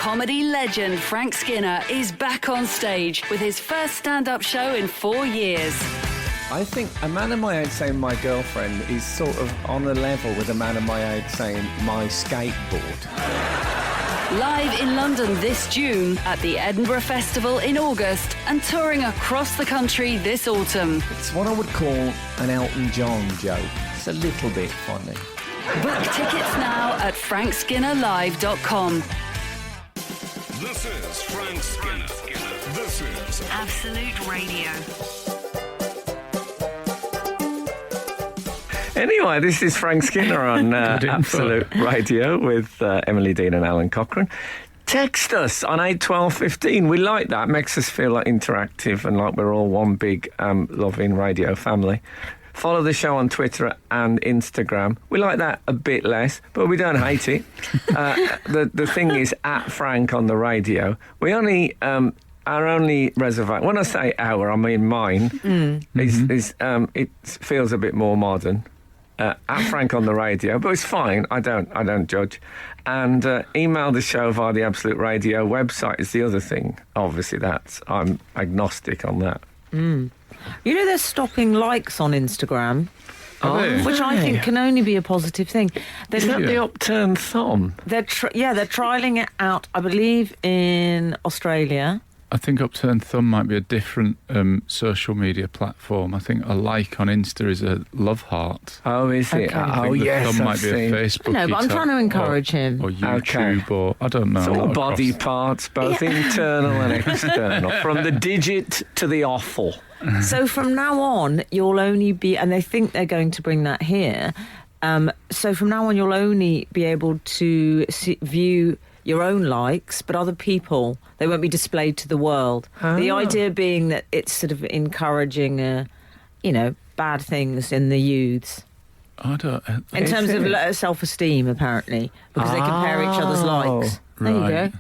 Comedy legend Frank Skinner is back on stage with his first stand-up show in 4 years. I think a man of my age saying my girlfriend is sort of on a level with a man of my age saying my skateboard. Live in London this June, at the Edinburgh Festival in August, and touring across the country this autumn. It's what I would call an Elton John joke. It's a little bit funny. Book tickets now at frankskinnerlive.com. This is Frank Skinner. This is Absolute Radio. Anyway, this is Frank Skinner on Absolute Radio with Emily Dean and Alan Cochrane. Text us on 81215. We like that. Makes us feel like interactive and like we're all one big loving radio family. Follow the show on Twitter and Instagram. We like that a bit less, but we don't hate it. The thing is, at Frank on the radio, we only... our only reservation, when I say our, I mean mine, it feels a bit more modern. At Frank on the radio, but it's fine. I don't judge. And email the show via the Absolute Radio website is the other thing. Obviously, I'm agnostic on that. You know, they're stopping likes on Instagram, which I think can only be a positive thing. Is that the upturned thumb? They're trialling it out, I believe, in Australia. I think Upturned Thumb might be a different social media platform. I think a like on Insta is a love heart. Oh, is it? Oh, yes, Thumb might be a Facebook. No, but I'm trying to encourage him. Or YouTube, or I don't know. It's all body parts, both internal and external, from the digit to the offal. So from now on, you'll only be, and they think they're going to bring that here. So from now on, you'll only be able to view your own likes, but other people, they won't be displayed to the world. Oh. The idea being that it's sort of encouraging, bad things in the youths. I don't... in terms of self-esteem, apparently, because they compare each other's likes. There you go.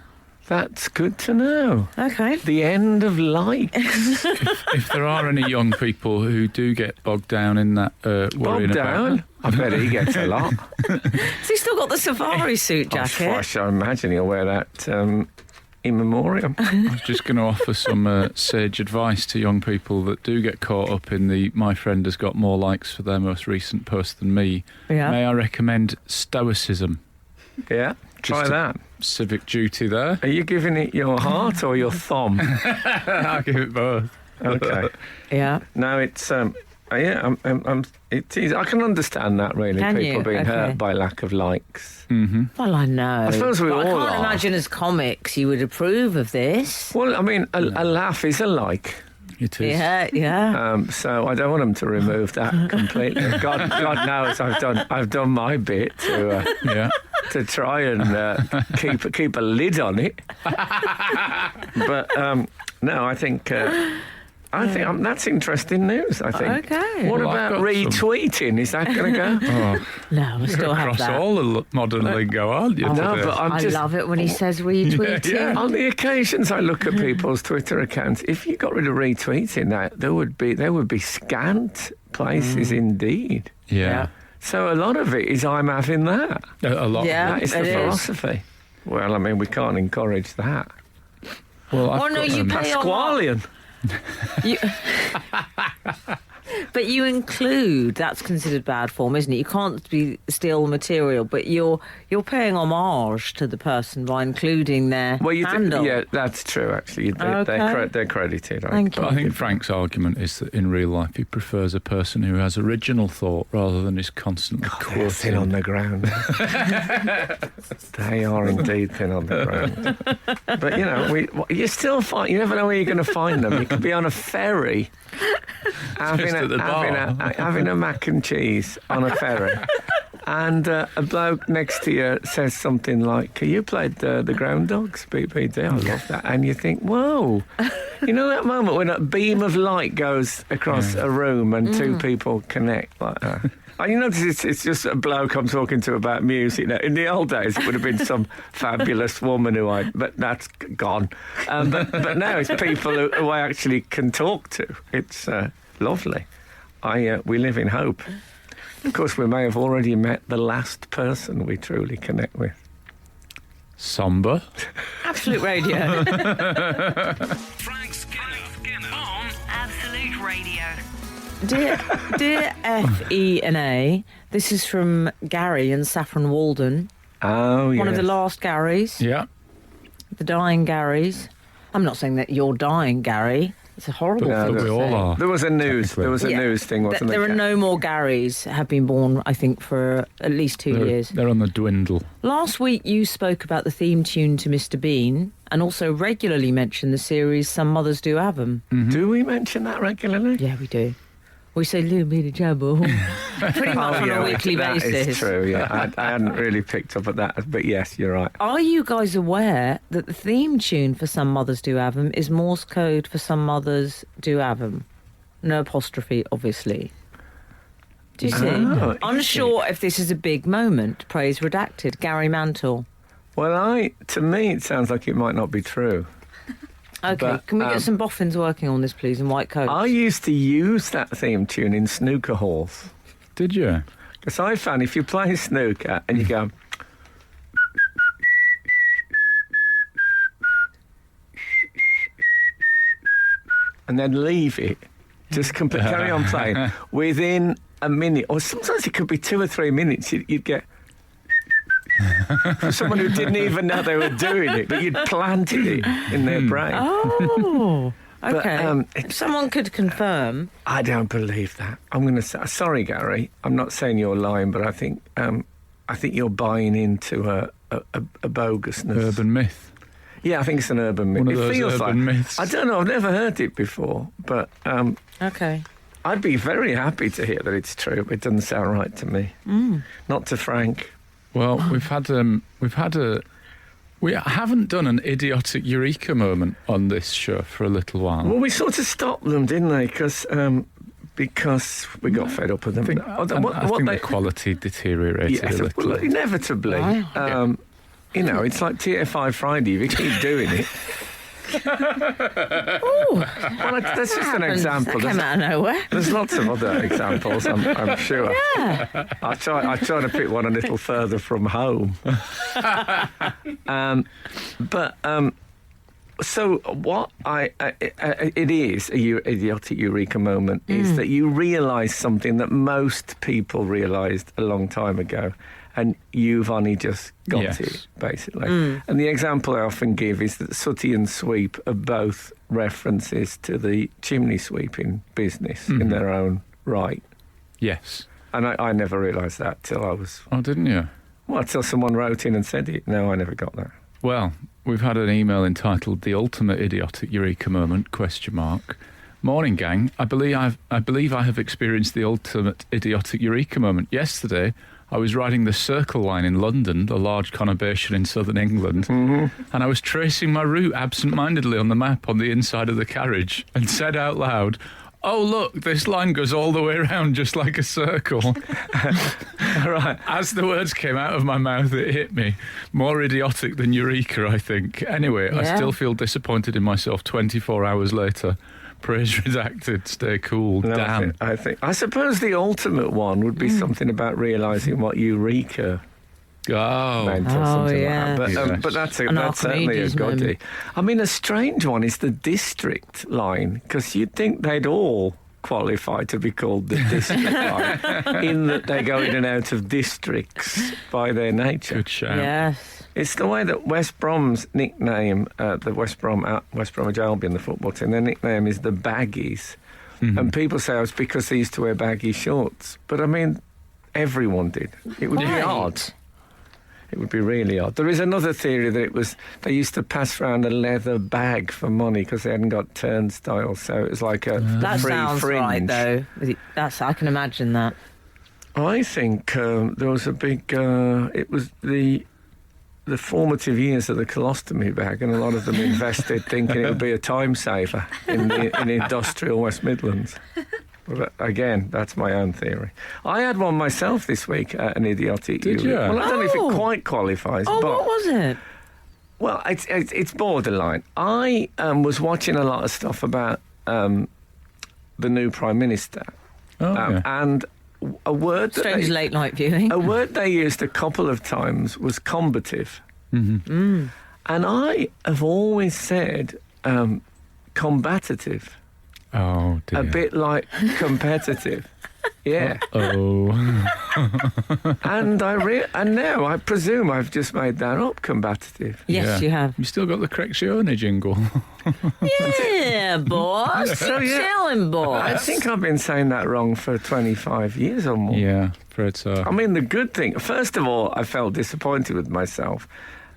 That's good to know. Okay. The end of likes. if there are any young people who do get bogged down in that worrying about... I bet he gets a lot. Has he still got the safari suit jacket? I imagine he'll wear that in memoriam. I was just going to offer some sage advice to young people that do get caught up in the my friend has got more likes for their most recent post than me. Yeah. May I recommend stoicism? Yeah, try that. Civic duty there. Are you giving it your heart or your thumb? I'll give it both. Okay. Yeah. No, it's... it is. I can understand that, really. People being hurt by lack of likes. Mm-hmm. Well, I know. I suppose we all are. I can't imagine as comics you would approve of this. Well, I mean, a laugh is a like. It is. Yeah. So I don't want them to remove that completely. God knows I've done my bit to try and keep a lid on it. But no, I think. That's interesting news, I think. Okay. What about retweeting? Is that going to go? No, we still have that. Across all the modern lingo, aren't you? No, but I love it when he says retweeting. Yeah. On the occasions I look at people's Twitter accounts, if you got rid of retweeting, there would be scant places indeed. Yeah. So a lot of it is I'm having that. A lot. Yeah, that is the philosophy. Well, I mean, we can't encourage that. Well, you pay Pasqualian. But you include, that's considered bad form, isn't it? You can't steal material, but you're paying homage to the person by including their handle. Yeah, that's true, actually. They're credited. Thank you. But I think Frank's argument is that in real life he prefers a person who has original thought rather than is constantly they're thin on the ground. They are indeed thin on the ground. But, you still you never know where you're going to find them. You could be on a ferry having a mac and cheese on a ferry, and a bloke next to you says something like, you played the Groundhogs, BPD, I love that. And you think, whoa, you know that moment when a beam of light goes across a room and two people connect like that? And you notice it's just a bloke I'm talking to about music now. In the old days, it would have been some fabulous woman but that's gone. But now it's people who I actually can talk to. It's lovely. We live in hope. Of course, we may have already met the last person we truly connect with. Somber. Absolute Radio. Frank Skinner on Absolute Radio. Dear F-E-N-A, this is from Gary in Saffron Walden. Oh, yeah. One of the last Garys. Yeah. The dying Garys. I'm not saying that you're dying, Gary. It's a horrible thing we to all say. are. There was a news thing, wasn't There are no more Garys have been born, I think, for at least 2 years. They're on the dwindle. Last week you spoke about the theme tune to Mr. Bean and also regularly mentioned the series Some Mothers Do Have 'Em. Do we mention that regularly? Yeah, we do. We say little bit of trouble pretty much on a weekly basis. That is true, yeah. I hadn't really picked up at that, but yes, you're right. Are you guys aware that the theme tune for Some Mothers Do Have 'Em is Morse code for Some Mothers Do Have 'Em? No apostrophe, obviously. Do you see? Oh, Unsure if this is a big moment. Praise redacted. Gary Mantle. Well, to me, it sounds like it might not be true. Okay, But, can we get some boffins working on this, please, in white coats? I used to use that theme tune in snooker halls. Did you? Because I found if you play snooker and you go... and then leave it, just carry on playing, within a minute, or sometimes it could be 2 or 3 minutes, you'd get... for someone who didn't even know they were doing it, but you'd planted it in their brain. Oh, okay. But, if someone could confirm. I don't believe that. I'm going to say, sorry, Gary. I'm not saying you're lying, but I think you're buying into a bogusness. Urban myth. Yeah, I think it's an urban myth. One of those feels urban like myths. I don't know. I've never heard it before, but Okay. I'd be very happy to hear that it's true. It doesn't sound right to me. Not to Frank. Well, we haven't done an idiotic eureka moment on this show for a little while. Well, we sort of stopped them, didn't they? Because we got fed up with them. I think the quality deteriorated a little. Well, inevitably. Wow. You know, it's like TFI Friday. If you keep doing it. Well, that's just an example. That came out of nowhere. There's lots of other examples, I'm sure. Yeah. I try to pick one a little further from home. So what it is a idiotic eureka moment is that you realise something that most people realised a long time ago, and you've only just got it, basically. And the example I often give is that Sooty and Sweep are both references to the chimney sweeping business in their own right. Yes. And I never realised that till I was... Oh, didn't you? Well, till someone wrote in and said it. No, I never got that. Well, we've had an email entitled "The Ultimate Idiotic Eureka Moment?" ? Morning, gang. I believe I have experienced the ultimate idiotic eureka moment. Yesterday, I was riding the Circle Line in London, the large conurbation in southern England, and I was tracing my route absent-mindedly on the map on the inside of the carriage and said out loud, "Oh, look, this line goes all the way around just like a circle." Right. As the words came out of my mouth, it hit me. More idiotic than eureka, I think. Anyway, I still feel disappointed in myself 24 hours later. Praise redacted. Stay cool. No, Damn. I suppose the ultimate one would be something about realising what eureka meant or something yeah. like that. But that's certainly a Archimedes goodie. moment. I mean, a strange one is the district line, because you'd think they'd all qualify to be called the district line, in that they go in and out of districts by their nature. Good shout. Yes. It's the way that West Brom's nickname, the West Bromwich Albion, the football team, their nickname is the Baggies. And people say it's because they used to wear baggy shorts. But I mean, everyone did. It would be odd. It would be really odd. There is another theory that they used to pass around a leather bag for money because they hadn't got turnstiles, so it was like a That free sounds fringe. right, though. I can imagine that. I think there was a big... it was the formative years of the colostomy bag, and a lot of them invested thinking it would be a time saver in industrial West Midlands. But again, that's my own theory. I had one myself this week, an idiotic. Did you? Well, I don't know if it quite qualifies. Oh, but what was it? well, it's borderline. I was watching a lot of stuff about the new Prime Minister, and a word Strange late night viewing. a word they used a couple of times was combative. And I have always said combative, Oh, dear. a bit like competitive. Yeah. Oh. And now I presume I've just made that up, combative. Yes, Yeah. you have. You still got the Correctione jingle. Yeah, boss. So, yeah. Chilling, boss. I think I've been saying that wrong for 25 years or more. Yeah, afraid so. I mean, the good thing, first of all, I felt disappointed with myself.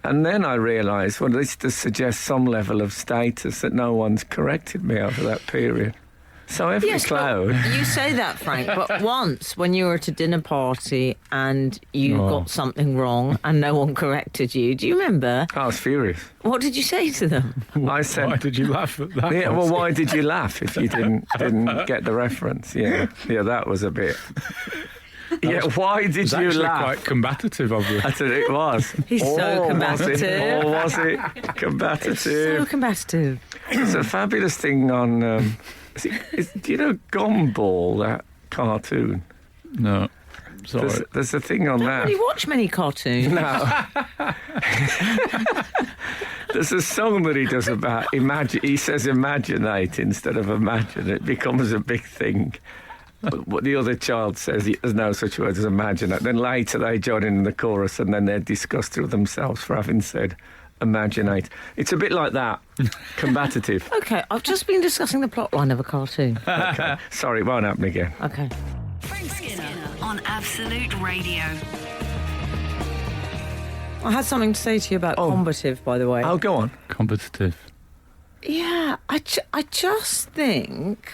And then I realised, well, this does suggest some level of status that no one's corrected me over that period. So every Yes, cloud. but you say that, Frank, but once when you were at a dinner party and you Oh. got something wrong and no one corrected you, do you remember? I was furious. What did you say to them? I said, Why did you laugh at that? yeah, well, why did you laugh if you didn't get the reference? Yeah, that was a bit. Yeah, why did It's you actually laugh? quite combative of you. I said it was. He's so combative. Or was it combative? So combative. There's a fabulous thing on. Do you know Gumball, that cartoon? No, sorry. There's a thing on I don't that. really watch many cartoons. No. There's a song that he does about imagine. He says imaginate instead of imagine. It becomes a big thing. What the other child says, there's no such word as imaginate. Then later they join in the chorus and then they're disgusted with themselves for having said imaginate. It's a bit like that. Combative. Okay, I've just been discussing the plotline of a cartoon. Okay. Sorry, it won't happen again. Okay. Frank Skinner on Absolute Radio. I had something to say to you about combative, by the way. Oh, go on. Competitive. Yeah, I just think...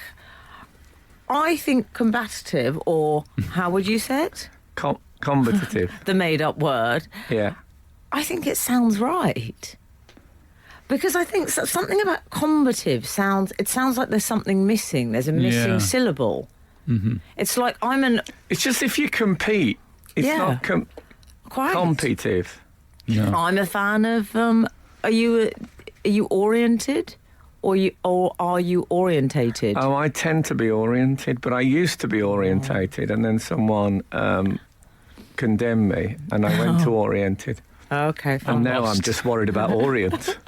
I think combative, or how would you say it? Combative. The made-up word. Yeah. I think it sounds right. Because I think something about combative sounds like there's something missing. There's a missing Yeah. syllable. Mm-hmm. It's like It's just if you compete, it's Yeah. not quite. competitive. No. I'm a fan of. Are you oriented, or are you orientated? Oh, I tend to be oriented, but I used to be orientated, and then someone condemned me, and I went to oriented. Okay, fine. And now lost. I'm just worried about orient.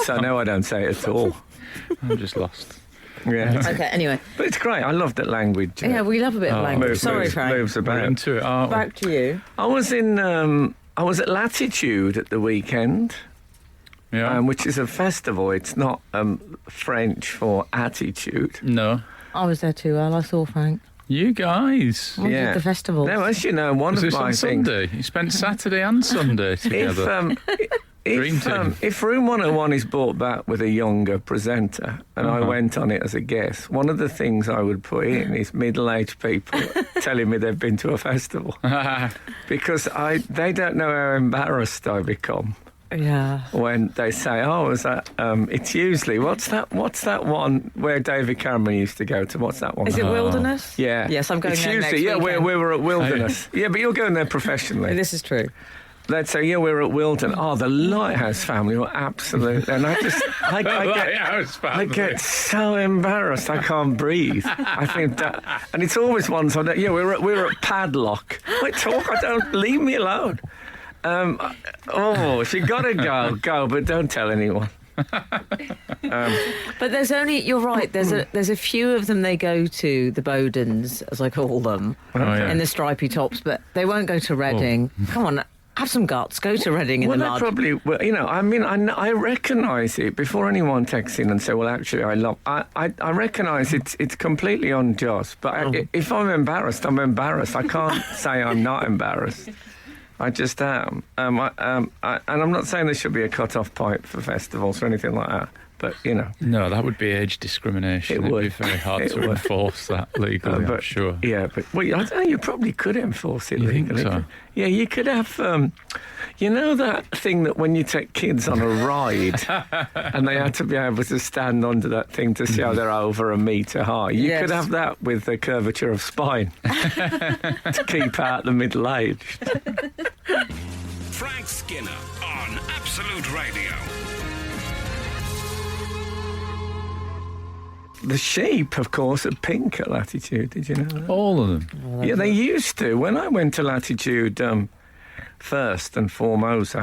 So now I don't say it at all. I'm just lost. Yeah. Okay, anyway. But it's great. I love that language. Yeah, we love a bit of language. Sorry, Frank. Moves We're about. into it, aren't we? Back to you. I was at Latitude at the weekend, Yeah. which is a festival. It's not French for attitude. No. I was there too, Al. I saw Frank. You guys. What did the festival? Now, as you know, one Was of this my on things. Sunday? You spent Saturday and Sunday together. Dream team. If Room 101 is brought back with a younger presenter, and I went on it as a guest, one of the things I would put in is middle-aged people telling me they've been to a festival, because they don't know how embarrassed I become Yeah. when they say, "Oh, was that?" It's usually what's that one where David Cameron used to go to? What's that one? Is it Wilderness? Yeah. Yes, I'm going it's there usually, next yeah, weekend. we were at Wilderness. Yeah, but you're going there professionally. This is true. They'd say, yeah, we're at Wilton. Oh, the Lighthouse family were absolutely... And I get so embarrassed I can't breathe. I think that... And it's always ones on that, yeah, we're at Padlock. Wait, leave me alone. If you got to go, but don't tell anyone. But you're right, there's a few of them they go to, the Bowdens, as I call them, yeah. in the stripy tops, but they won't go to Reading. Come on, have some guts, go to Reading in the mud. Probably, I recognise it before anyone texts in and say, well, actually, I recognise it's completely unjust, but if I'm embarrassed, I'm embarrassed. I can't say I'm not embarrassed. I just am. And I'm not saying there should be a cut-off point for festivals or anything like that, but, No, that would be age discrimination. It It'd would. be very hard It to would. enforce that legally, I'm sure. Yeah, but I don't know, you probably could enforce it You think legally. so? Yeah, you could have, that thing that when you take kids on a ride and they had to be able to stand under that thing to see how they're over a metre high. You Yes. could have that with the curvature of spine to keep out the middle-aged. Frank Skinner on Absolute Radio. The sheep, of course, are pink at Latitude. Did you know that? All of them. Yeah, they used to. When I went to Latitude first and foremost,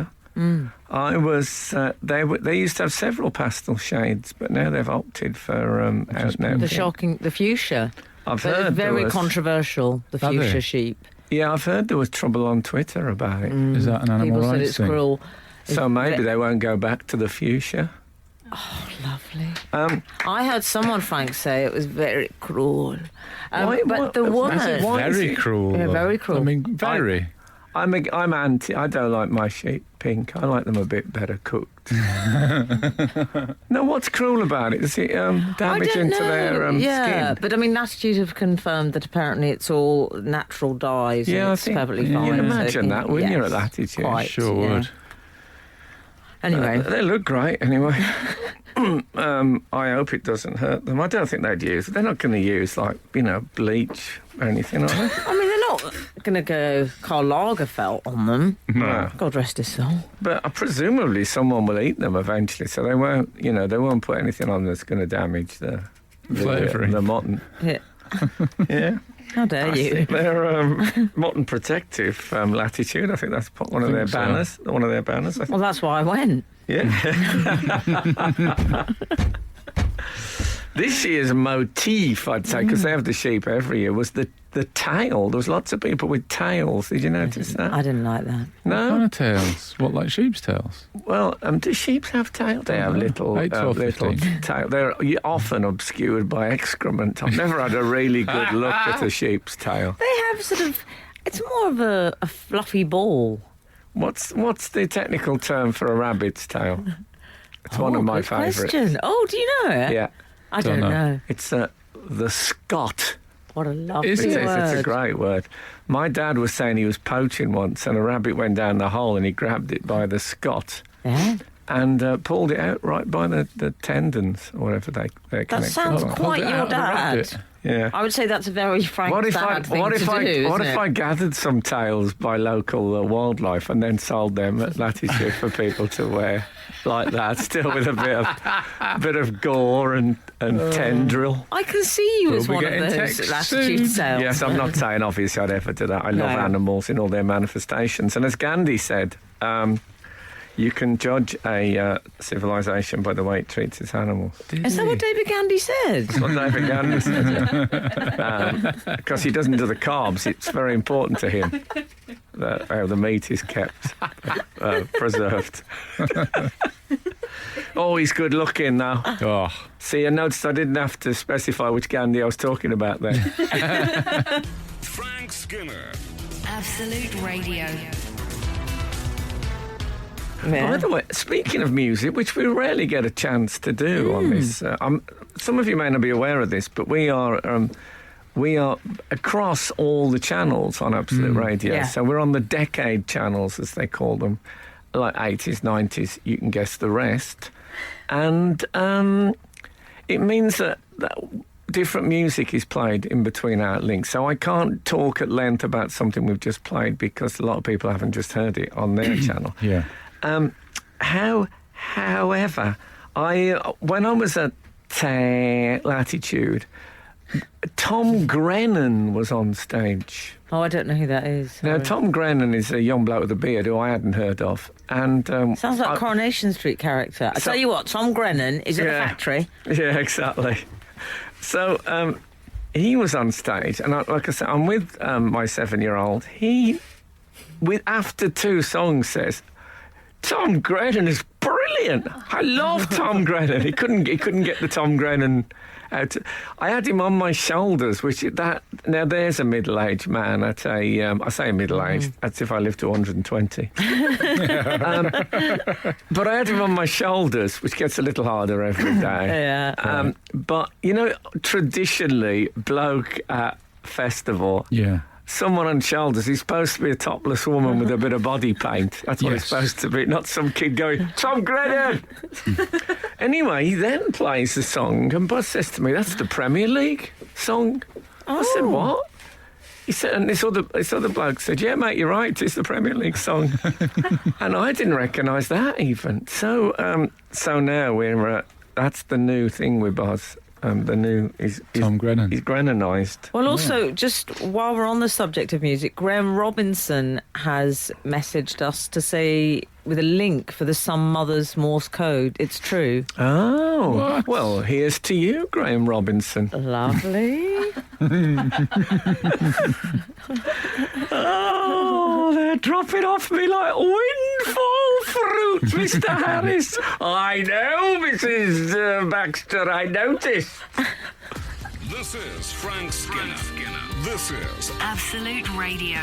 I was. They used to have several pastel shades, but now they've opted for out now. The fuchsia. I've But heard it's very there was, controversial, the Are they? fuchsia sheep. Yeah, I've heard there was trouble on Twitter about it. Is that an animal People said rights it's thing? cruel. So maybe they won't go back to the fuchsia. Lovely. Um, I heard someone, Frank, say it was very cruel. Why- but what- the that's word... it. Why is Very it- cruel. Yeah, though. very cruel. I mean, very. I'm anti. I don't like my sheep pink. I like them a bit better cooked. No, what's cruel about it? Is it damaging to their yeah, skin? but I mean, Latitude have confirmed that apparently it's all natural dyes. Yeah, and I it's think perfectly you fine. can So imagine it that, wouldn't you, yes, at Latitude? quite, Sure yeah. would. Anyway, They look great anyway. I hope it doesn't hurt them. I don't think they'd use. They're not going to use bleach or anything, are they? I mean, they're not going to go Karl Lagerfeld on them. No. God rest his soul. But presumably someone will eat them eventually, so they won't put anything on that's going to damage the Flavouring. the mutton. Yeah. Yeah. How dare you? They're mutton protective Latitude. I think that's one of Think their so. banners. One of their banners. I think. Well, that's why I went. Yeah. This year's motif, I'd say, because they have the sheep every year, was the tail. There was lots of people with tails. Did you notice that? I didn't like that. No. Kind of tails. What, like sheep's tails? Well, do sheep have tails? They have know. little 8, 12, little 15. tail. They're often obscured by excrement. I've never had a really good look at a sheep's tail. They have sort of... It's more of a fluffy ball. What's the technical term for a rabbit's tail? It's one of my good favourites. question. Oh, do you know it? Yeah, I Don't don't know. know. it's the Scot. What a lovely Is it? word. It's a great word. My dad was saying he was poaching once, and a rabbit went down the hole, and he grabbed it by the Scot Yeah. and pulled it out right by the tendons or whatever they're That connected. sounds to. Pulled quite it your out of the dad. rabbit. Yeah. I would say that's a very frank What if dad thing to do, what isn't if it? I gathered some tails by local wildlife and then sold them at Latitude for people to wear like that, still with a bit of gore and tendril? I can see you We'll as be one of getting those texts Latitude soon. sales. Yes, I'm not saying obviously I'd ever do that. I love No. animals in all their manifestations, and as Gandhi said, you can judge a civilization by the way it treats its animals. Is that what David Gandy said? That's what David Gandhi said. Because he doesn't do the carbs, it's very important to him that how the meat is kept preserved. Oh, he's good looking now. Oh, See, I noticed I didn't have to specify which Gandhi I was talking about there. Frank Skinner. Absolute Radio. By the way, speaking of music, which we rarely get a chance to do on this, some of you may not be aware of this, but we are across all the channels on Absolute Radio. Yeah. So we're on the decade channels, as they call them, like 80s, 90s. You can guess the rest, and it means that different music is played in between our links. So I can't talk at length about something we've just played because a lot of people haven't just heard it on their channel. yeah. However, when I was at Latitude, Tom Grennan was on stage. Oh, I don't know who that is. Now, Sorry. Tom Grennan is a young bloke with a beard who I hadn't heard of, and Sounds like a Coronation Street character. I tell you what, Tom Grennan is at Yeah. the factory. Yeah, exactly. So he was on stage, and like I said, I'm with my 7-year-old. He, after 2 songs, says, "Tom Grennan is brilliant. I love Tom Grennan." He couldn't get the Tom Grennan out. I had him on my shoulders, now there's a middle-aged man. I say middle-aged. That's if I live to 120. But I had him on my shoulders, which gets a little harder every day. Yeah. But traditionally, bloke at festival. Yeah. Someone on shoulders, he's supposed to be a topless woman with a bit of body paint. That's what Yes. it's supposed to be, not some kid going, "Tom Grennan!" Anyway, he then plays the song, and Buzz says to me, "That's the Premier League song." I said, "What?" He said, and this other bloke said, "Yeah, mate, you're right, it's the Premier League song." And I didn't recognise that even. So now that's the new thing with Buzz. The new is Tom Grennan. He's Grennanised. Well, also, just while we're on the subject of music, Graham Robinson has messaged us to say, with a link for the Some Mother's Morse code, it's true. Oh, What? well, here's to you, Graham Robinson. Lovely. Oh, they're dropping off me like windfall fruit, Mr. Harris. I know, Mrs. Baxter, I noticed. This is Frank Skinner. This is Absolute Radio.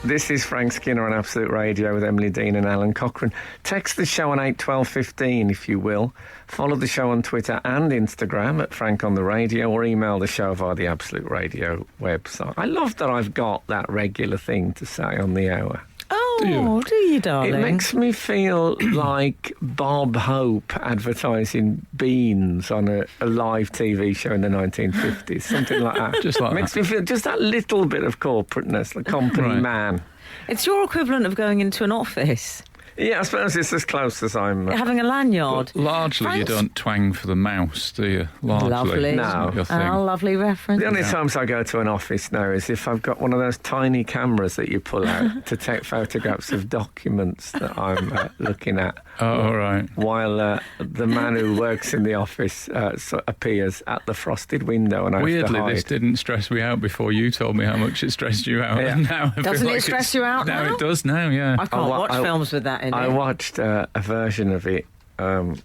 This is Frank Skinner on Absolute Radio with Emily Dean and Alan Cochrane. Text the show on 81215 if you will. Follow the show on Twitter and Instagram at Frank on the Radio, or email the show via the Absolute Radio website. I love that I've got that regular thing to say on the hour. Oh, do you, darling? It makes me feel like Bob Hope advertising beans on a live TV show in the 1950s, something like that. Just like makes that. me feel just that little bit of corporateness, the company Right. man. It's your equivalent of going into an office, Yeah, I suppose it's as close as I'm. having a lanyard. Largely, you Frank's- don't twang for the mouse, do you? Largely. Lovely. It's No. not your thing. Oh, lovely reference. The only times I go to an office now is if I've got one of those tiny cameras that you pull out to take photographs of documents that I'm looking at, Oh, all right. while the man who works in the office appears at the frosted window, and I have to Weirdly, hide. this didn't stress me out before you told me how much it stressed you out. Yeah. And now I feel Doesn't it like stress it's- you out now? It does now, yeah. I can't wa- watch I- films with that in I it. watched a version of it on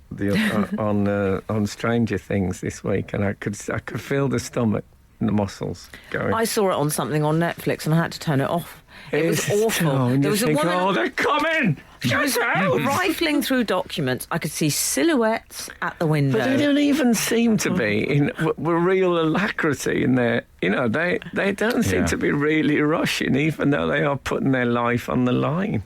Stranger Things this week, and I could feel the stomach and the muscles going. I saw it on something on Netflix and I had to turn it off. It was awful. Oh, and There you was a think, woman oh, they're coming! Shut out! rifling through documents. I could see silhouettes at the window. But they don't even seem to be in real alacrity in their. You know, they don't seem Yeah. to be really rushing, even though they are putting their life on the line.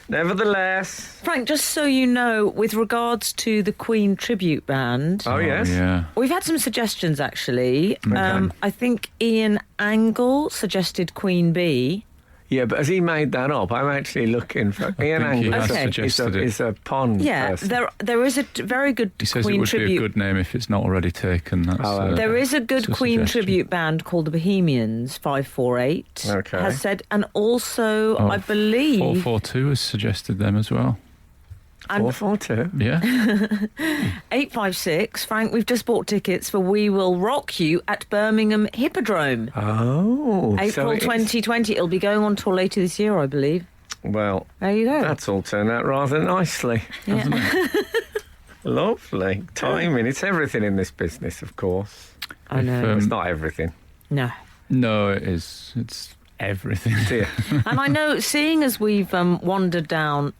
Nevertheless. Frank, just so you know, with regards to the Queen tribute band, Oh, yes. Yeah. we've had some suggestions actually. Okay. I think Ian Angle suggested Queen Bee. Yeah, but has he made that up? I'm actually looking for Ian think he Angle. has Okay. suggested it. Is a pond Yeah, person. there is a very good He says Queen it would tribute. be a good name if it's not already taken. That's, Oh, okay. There is a good it's a Queen suggestion. tribute band called the Bohemians, 548, Okay. has said, and also, Oh, I believe, 442 has suggested them as well. and 442. Yeah. 856, Frank, we've just bought tickets for We Will Rock You at Birmingham Hippodrome. Oh, so April it's- 2020. It'll be going on tour later this year, I believe. Well, There you go. that's all turned out rather nicely. Yeah. Lovely timing. It's everything in this business, of course. I know. It's not everything. No. No, it is. It's everything. Dear. And I know, seeing as we've wandered down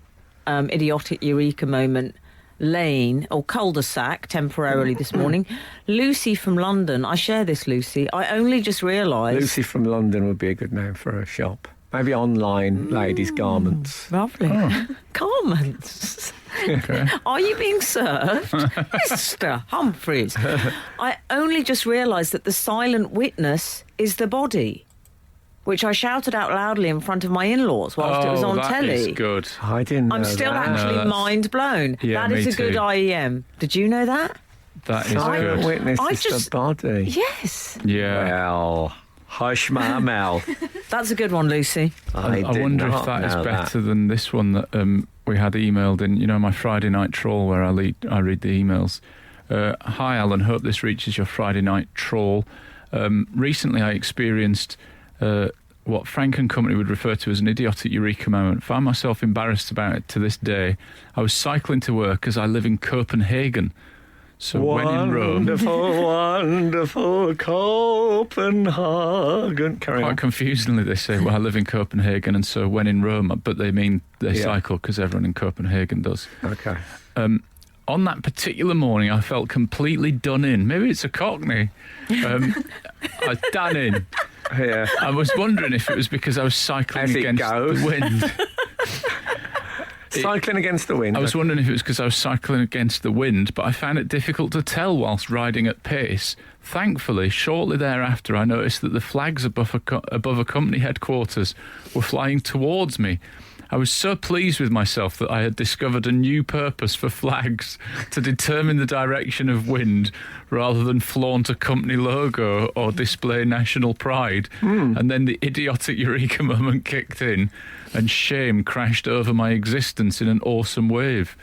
idiotic eureka moment lane or cul-de-sac temporarily this morning, Lucy from London, I share this, Lucy, I only just realised... Lucy from London would be a good name for a shop. Maybe online ladies' garments. Lovely. Garments. Okay. Are you being served? Mr. Humphreys. I only just realised that the silent witness is the body, which I shouted out loudly in front of my in-laws whilst it was on that telly. is good. I didn't know I'm still that. actually No, that's- mind blown. Yeah, That is me a good too. IEM. Did you know that? That is Silent good. witness I is just- the body. Yes. Yeah. Well, hush my mouth. That's a good one, Lucy. I did wonder not if that is know better than this one that we had emailed in, my Friday night trawl where I read the emails. Hi, Alan. Hope this reaches your Friday night trawl. Recently, I experienced what Frank and company would refer to as an idiotic eureka moment. Found myself embarrassed about it to this day. I was cycling to work as I live in Copenhagen. So when in Rome... Wonderful, wonderful Copenhagen. Carry Quite on. confusingly, they say, well, I live in Copenhagen, and so when in Rome, but they mean they Yeah. cycle because everyone in Copenhagen does. Okay. On that particular morning, I felt completely done in. Maybe it's a Cockney. I was done in. Yeah. I was wondering if it was because I was cycling As it against goes. the wind. Cycling against the wind. I was wondering if it was because I was cycling against the wind, but I found it difficult to tell whilst riding at pace. Thankfully, shortly thereafter, I noticed that the flags above a company headquarters were flying towards me. I was so pleased with myself that I had discovered a new purpose for flags to determine the direction of wind rather than flaunt a company logo or display national pride. And then the idiotic eureka moment kicked in and shame crashed over my existence in an awesome wave.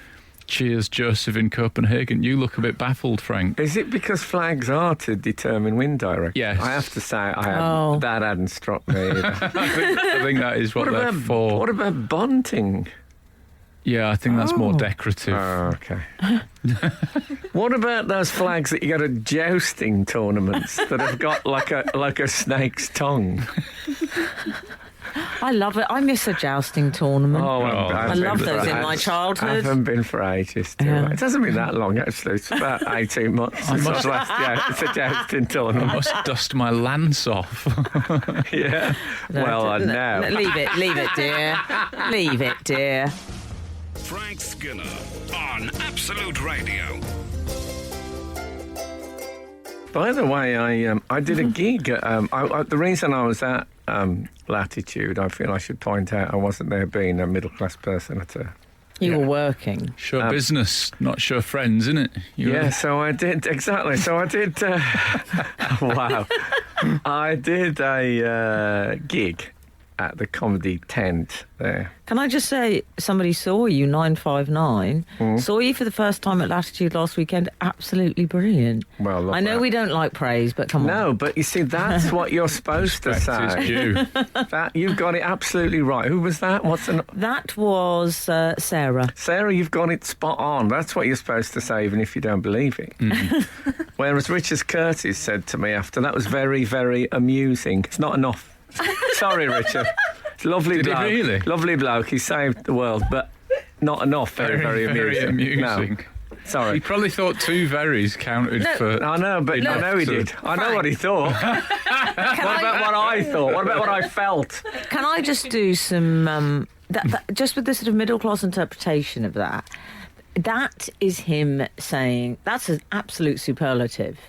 Cheers, Joseph in Copenhagen. You look a bit baffled, Frank. Is it because flags are to determine wind direction? Yes. I have to say, that hadn't struck me either. I think that is what they're for. What about bunting? Yeah, I think that's more decorative. Oh, okay. What about those flags that you get at jousting tournaments that have got like a snake's tongue? I love it. I miss a jousting tournament. I love those in my childhood. I haven't been for ages. Yeah. It hasn't been that long, actually. It's about 18 months since I was last it's a jousting tournament. I must dust my lance off. Yeah. I know. Leave it, dear. Leave it, dear. Frank Skinner on Absolute Radio. By the way, I did a gig. The reason I was at Latitude, I feel I should point out, I wasn't there being a middle-class person at a... You were working. Show business, not show friends, isn't it? So I did, exactly. So I did... wow. I did a gig at the Comedy Tent there. Can I just say, somebody saw you, 959, saw you for the first time at Latitude last weekend. Absolutely brilliant. Well, love I know that. we don't like praise, but come on. No, but you see, that's what you're supposed to Respect is say. due. That you've got it absolutely right. Who was that? That was Sarah. Sarah, you've got it spot on. That's what you're supposed to say, even if you don't believe it. Whereas Richard Curtis said to me after, that was very, very amusing. It's not enough. Sorry, Richard. It's a lovely Did he bloke. really? Lovely bloke. He saved the world, but not enough. Very, very amusing. No. Sorry. He probably thought two verys counted for... I know, but I know he did. I know what he thought. What about what I thought? What about what I felt? Can I just do some... just with the sort of middle-class interpretation of that, that is him saying... That's an absolute superlative.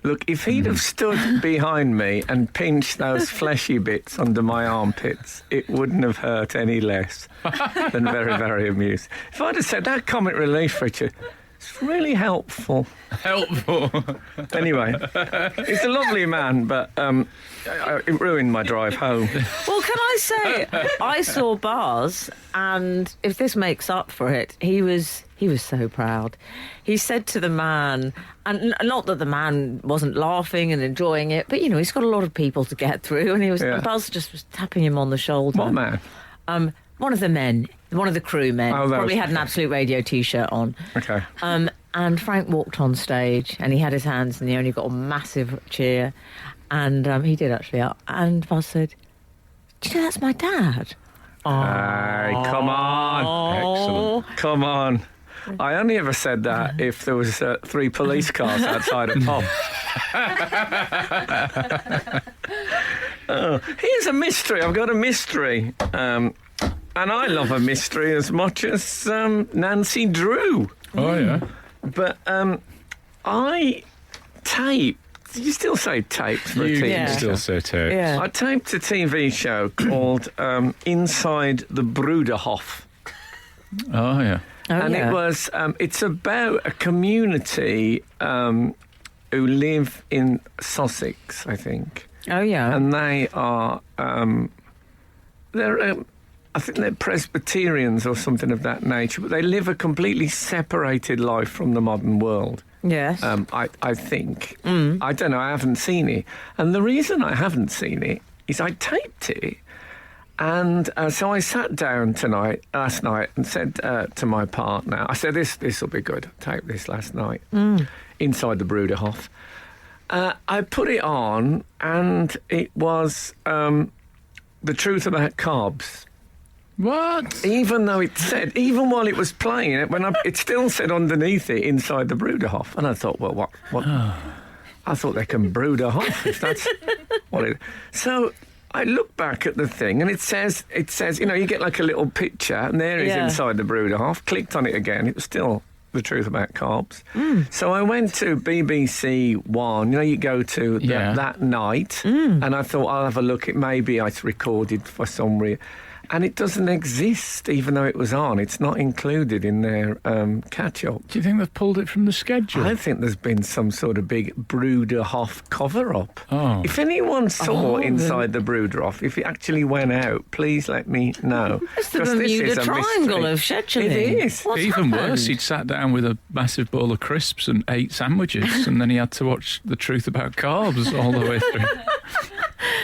Look, if he'd have stood behind me and pinched those fleshy bits under my armpits, it wouldn't have hurt any less than very, very amused. If I'd have said, that comic relief, Richard, it's really helpful. Helpful. Anyway, he's a lovely man, but it ruined my drive home. Well, can I say, I saw Bars, and if this makes up for it, he was so proud. He said to the man, and not that the man wasn't laughing and enjoying it, but, he's got a lot of people to get through, and Buzz just was tapping him on the shoulder. What man? One of the men, one of the crew men, probably had an Absolute Radio T-shirt on. Okay. And Frank walked on stage, and he had his hands, and he only got a massive cheer, and he did actually. And Buzz said, "Do you know that's my dad?" Hey, come on. Excellent. Come on. I only ever said that if there was 3 police cars outside a pub. Here's a mystery. I've got a mystery. And I love a mystery as much as Nancy Drew. Oh, yeah. But I taped... Do you still say tapes for a TV Yeah. show? Still so too. Yeah. I taped a TV show called Inside the Bruderhof. Oh, yeah. And yeah. it was, it's about a community who live in Sussex, I think. Oh, yeah. And they are, I think they're Presbyterians or something of that nature, but they live a completely separated life from the modern world. Yes. I think. I don't know, I haven't seen it. And the reason I haven't seen it is I taped it. And so I sat down last night, and said to my partner, I said, this will be good. I taped this last night, Inside the Bruderhof. I put it on, and it was The Truth About Carbs. What? Even though it said, even while it was playing, it still said underneath it, Inside the Bruderhof. And I thought, well, what? I thought they can Bruderhof, if that's what it... So... I look back at the thing, and it says, you get like a little picture, and there it is Inside the Bruderhof. Clicked on it again, it was still The Truth About Carbs. So I went to BBC One, you go to that night, and I thought I'll have a look. Maybe it's recorded for some reason. And it doesn't exist, even though it was on. It's not included in their catch-up. Do you think they've pulled it from the schedule? I think there's been some sort of big Bruderhof cover-up. Oh. If anyone saw inside the Bruderhof, if it actually went out, please let me know. It's the 'Cause this Bermuda is a Triangle mystery. of scheduling. It is. What's Even happened? worse, he'd sat down with a massive bowl of crisps and 8 sandwiches, and then he had to watch The Truth About Carbs all the way through.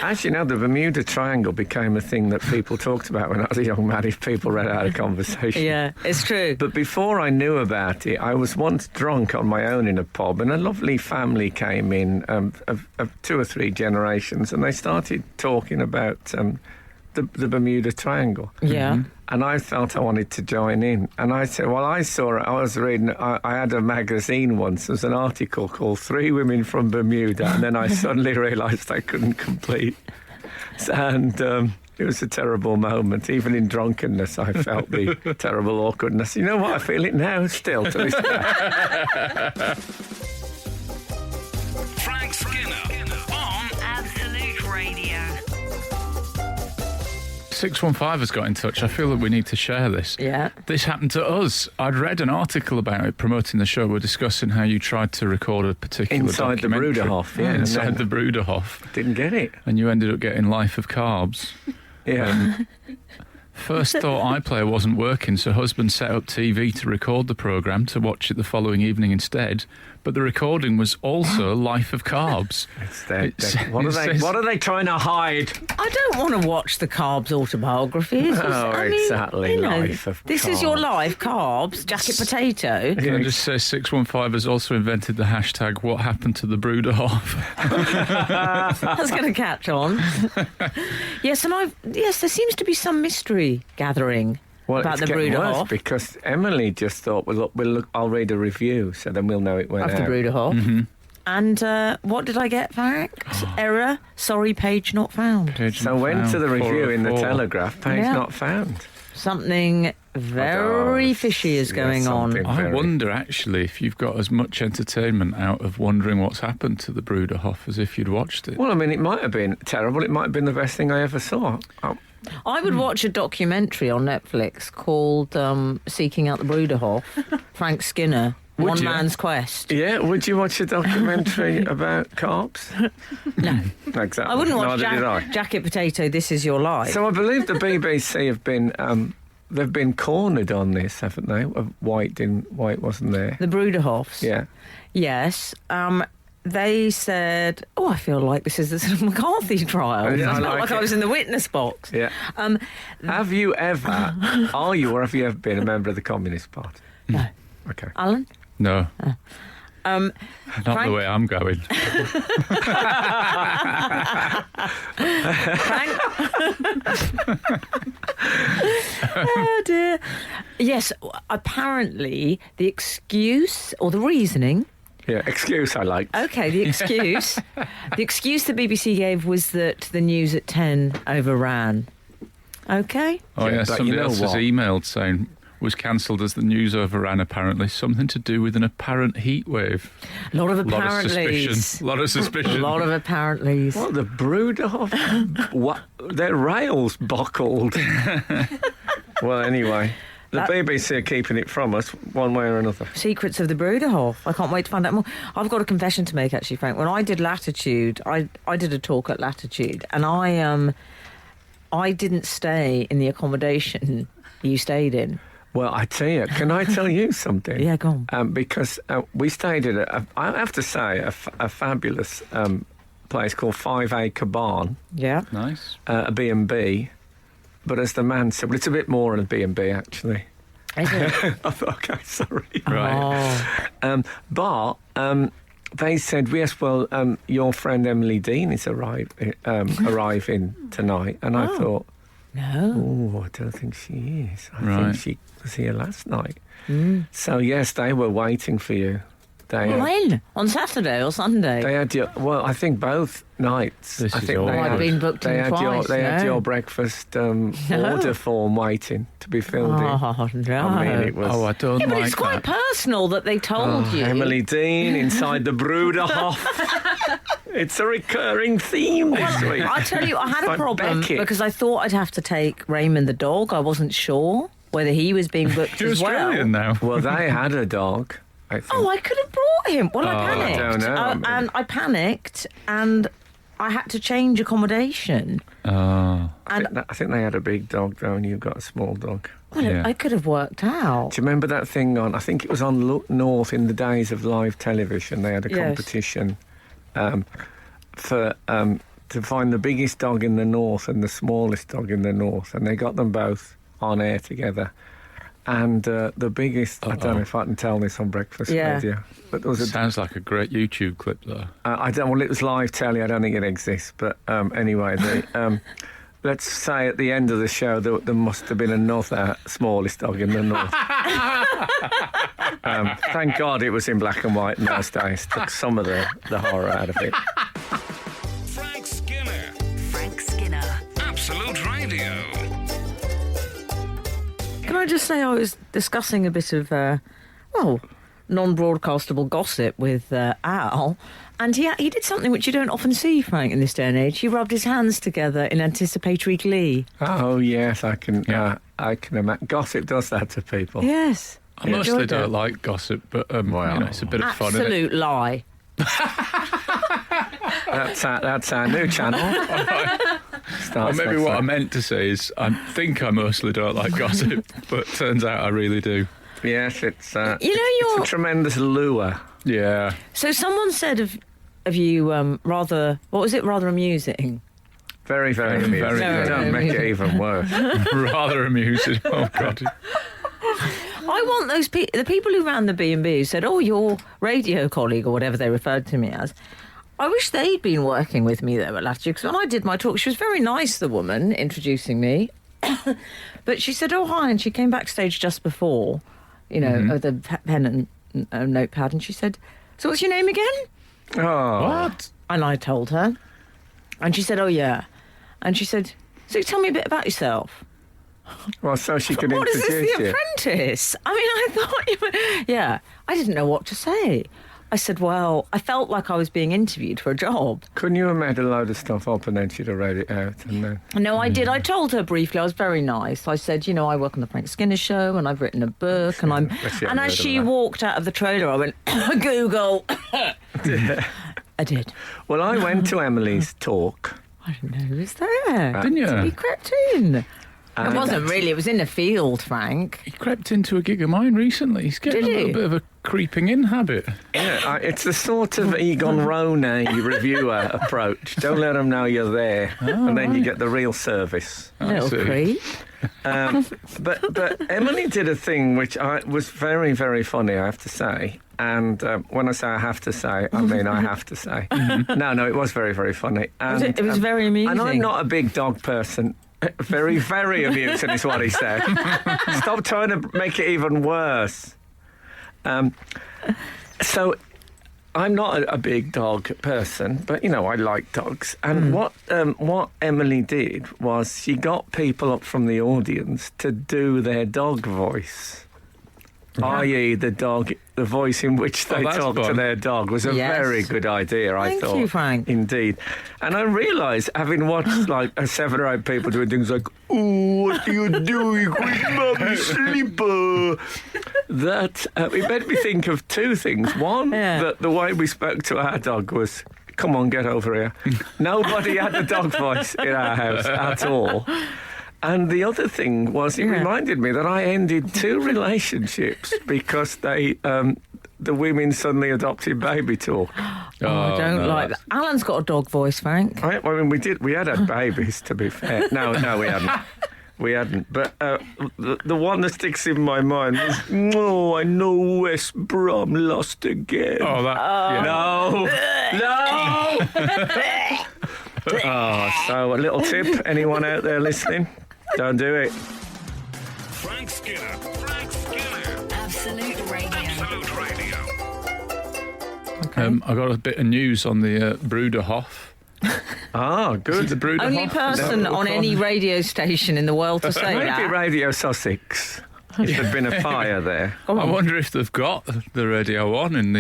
As you know, the Bermuda Triangle became a thing that people talked about when I was a young man, if people read out a conversation. Yeah, it's true. But before I knew about it, I was once drunk on my own in a pub, and a lovely family came in of 2 or 3 generations, and they started talking about the Bermuda Triangle. Yeah. And I felt I wanted to join in. And I said, well, I saw it. I was reading, I had a magazine once. There was an article called 3 Women from Bermuda. And then I suddenly realised I couldn't complete. And it was a terrible moment. Even in drunkenness, I felt the terrible awkwardness. You know what? I feel it now still to this day. Frank Skinner on Absolute Radio. 615 has got in touch. I feel that we need to share this. Yeah. This happened to us. I'd read an article about it promoting the show. We're discussing how you tried to record a particular Inside the documentary. Bruderhof, yeah. Inside the Bruderhof. Didn't get it. And you ended up getting Life of Carbs. Yeah. First thought iPlayer wasn't working, so husband set up TV to record the programme to watch it the following evening instead. But the recording was also Life of Carbs. What are they trying to hide? I don't want to watch the Carbs autobiography. Exactly. Life of This is your life, Carbs, jacket potato. Can I just say 615 has also invented the hashtag What Happened to the Bruderhof? That's going to catch on. Yes, there seems to be some mystery gathering about the Bruderhof. Because Emily just thought, well, look, I'll read a review, so then we'll know it went Of out. the Bruderhof. Mm-hmm. And what did I get back? Error, sorry, page not found. So went to the review in the 404. Telegraph, page Yeah. not found. Something very fishy is going on. something. I Very. wonder, actually, if you've got as much entertainment out of wondering what's happened to the Bruderhof as if you'd watched it. Well, I mean, it might have been terrible. It might have been the best thing I ever saw. I would watch a documentary on Netflix called Seeking Out the Bruderhof, Frank Skinner, Would One you? Man's Quest. Yeah, would you watch a documentary about carbs? No. Exactly. I wouldn't watch Neither did I. Jacket Potato, This Is Your Life. So I believe the BBC have been they've been cornered on this, haven't they? White wasn't there. The Bruderhofs. Yeah. Yes. They said, I feel like this is the sort of McCarthy trial. Yeah, I It's not like like I it. was in the witness box. Yeah. Have you ever, are you or have you ever been a member of the Communist Party? No. Okay. Alan? No, not Frank? the way I'm going. Frank? Oh dear. Yes, apparently the excuse or the reasoning. Yeah, excuse I like. Okay, the excuse the BBC gave was that the news at 10 overran. Okay. Oh, Yeah, yeah, but somebody you know else has what? emailed saying was cancelled as the news overran, apparently. Something to do with an apparent heat wave. A lot of A lot of apparentlys. suspicion. A lot of suspicion. A lot of apparentlys. What, the Bruderhof? What? Their rails buckled. Well, anyway, the BBC are keeping it from us one way or another. Secrets of the Bruderhof. I can't wait to find out more. I've got a confession to make, actually, Frank. When I did Latitude, I did a talk at Latitude, and I didn't stay in the accommodation you stayed in. Well, I tell you, can I tell you something? Yeah, go on. Because we stayed at, I have to say, a fabulous place called 5 Acre Barn, Yeah. Nice. a B&B. But as the man said, well, it's a bit more than a B&B, actually. Is it? I thought, okay, sorry. Oh. But they said, yes, well, your friend Emily Dean is arriving tonight. And I thought, No. I don't think she is. I Right. think she was here last night. So, yes, they were waiting for you. When? On Saturday or Sunday? They had your, well, I think both nights. This I is think all they right. had, I've been booked they in had twice, they had no. your breakfast order form waiting to be filled in. Oh, no. I mean, it was. Oh, I don't Yeah, but like it's quite that. personal that they told you. Emily Dean inside the Bruderhof. It's a recurring theme this week. I tell you, I had It's a like problem Beckett. because I thought I'd have to take Raymond the dog. I wasn't sure whether he was being booked You're as well. Australian now. Well, they had a dog, I think. Oh, I could have brought him. Well, I I panicked. don't know, I mean- And I panicked, and I had to change accommodation. Oh. I think they had a big dog, though, and you've got a small dog. Well, Yeah. I could have worked out. Do you remember that thing on, I think it was on Look North in the days of live television, they had a Yes. competition to find the biggest dog in the north and the smallest dog in the north, and they got them both on air together. And the biggest, I don't know if I can tell this on breakfast Yeah. radio, but there was a Sounds like a great YouTube clip, though. well, it was live telly. I don't think it exists. But anyway, let's say at the end of the show there must have been another smallest dog in the north. Thank God it was in black and white in those days. Took some of the horror out of it. Frank Skinner. Frank Skinner. Absolute Radio. Can I just say I was discussing a bit of, non-broadcastable gossip with Al, and he did something which you don't often see, Frank, in this day and age. He rubbed his hands together in anticipatory glee. Oh yes, I can imagine. Gossip does that to people. Yes. I mostly don't like gossip, but it's a bit of fun. Isn't it? Absolute lie. That's our new channel. Or maybe Starts what I next meant to say is I think I mostly don't like gossip, but turns out I really do. week. Yes, it's You know, it's a tremendous lure. Yeah. So someone said of you rather, what was it, rather amusing? Very, very Very, amusing. very Don't make it even worse. Rather amusing. Oh, God. I want those the people who ran the B&B who said, oh, your radio colleague or whatever they referred to me as. I wish they'd been working with me there at Latitude, because when I did my talk, she was very nice, the woman, introducing me. But she said, oh, hi, and she came backstage just before, with a pen and notepad, and she said, so what's your name again? Oh, What? And I told her. And she said, oh, yeah. And she said, so tell me a bit about yourself. well, so she could What is introduce this, The you. Apprentice? I mean, I thought you were... Yeah, I didn't know what to say. I said, well, I felt like I was being interviewed for a job. Couldn't you have made a load of stuff up and then she'd have read it out? And then... No, I did. I told her briefly. I was very nice. I said, I work on the Frank Skinner show and I've written a book and I'm... But she hadn't And heard as of she that. walked out of the trailer, I went, Google. I did. Well, I went to Emily's talk. I didn't know who was there. Didn't you? He crept in. It wasn't really. It was in the field, Frank. He crept into a gig of mine recently. He's getting Did a little he? bit of a creeping in habit. Yeah, it's the sort of Egon Ronay reviewer approach. Don't let them know you're there, and then you get the real service. Little see. creep. But Emily did a thing which was very, very funny, I have to say. And when I say I have to say, I mean I have to say. No, it was very, very funny. And, It was very amusing. And I'm not a big dog person. Very, very amusing is what he said. Stop trying to make it even worse. So I'm not a big dog person, but I like dogs. And what Emily did was she got people up from the audience to do their dog voice, i.e., the voice in which they that's talk to fun. their dog was a Yes. very good idea. I Thank thought, you, Frank. indeed. And I realised, having watched like 7 or 8 people doing things like, "Oh, what are you doing, quick, mummy, slipper?" That it made me think of 2 things. One, Yeah. that the way we spoke to our dog was, "Come on, get over here." Nobody had a dog voice in our house at all. And the other thing was, it reminded me that I ended 2 relationships because the women suddenly adopted baby talk. I don't no, like that. Alan's got a dog voice, Frank. I mean, we had babies, to be fair. No, we hadn't. We hadn't. But the one that sticks in my mind was, "Oh, I know West Brom lost again." Oh, that. yeah. No. So a little tip, anyone out there listening, don't do it. Frank Skinner. Frank Skinner. Absolute Radio. Absolute Radio. I got a bit of news on the Bruderhof. Ah, Is it good. the Bruderhof? Only Is that person what we're on calling any it? radio station in the world to say Maybe that. Radio Sussex. If there'd been a fire there. I wonder if they've got the radio on in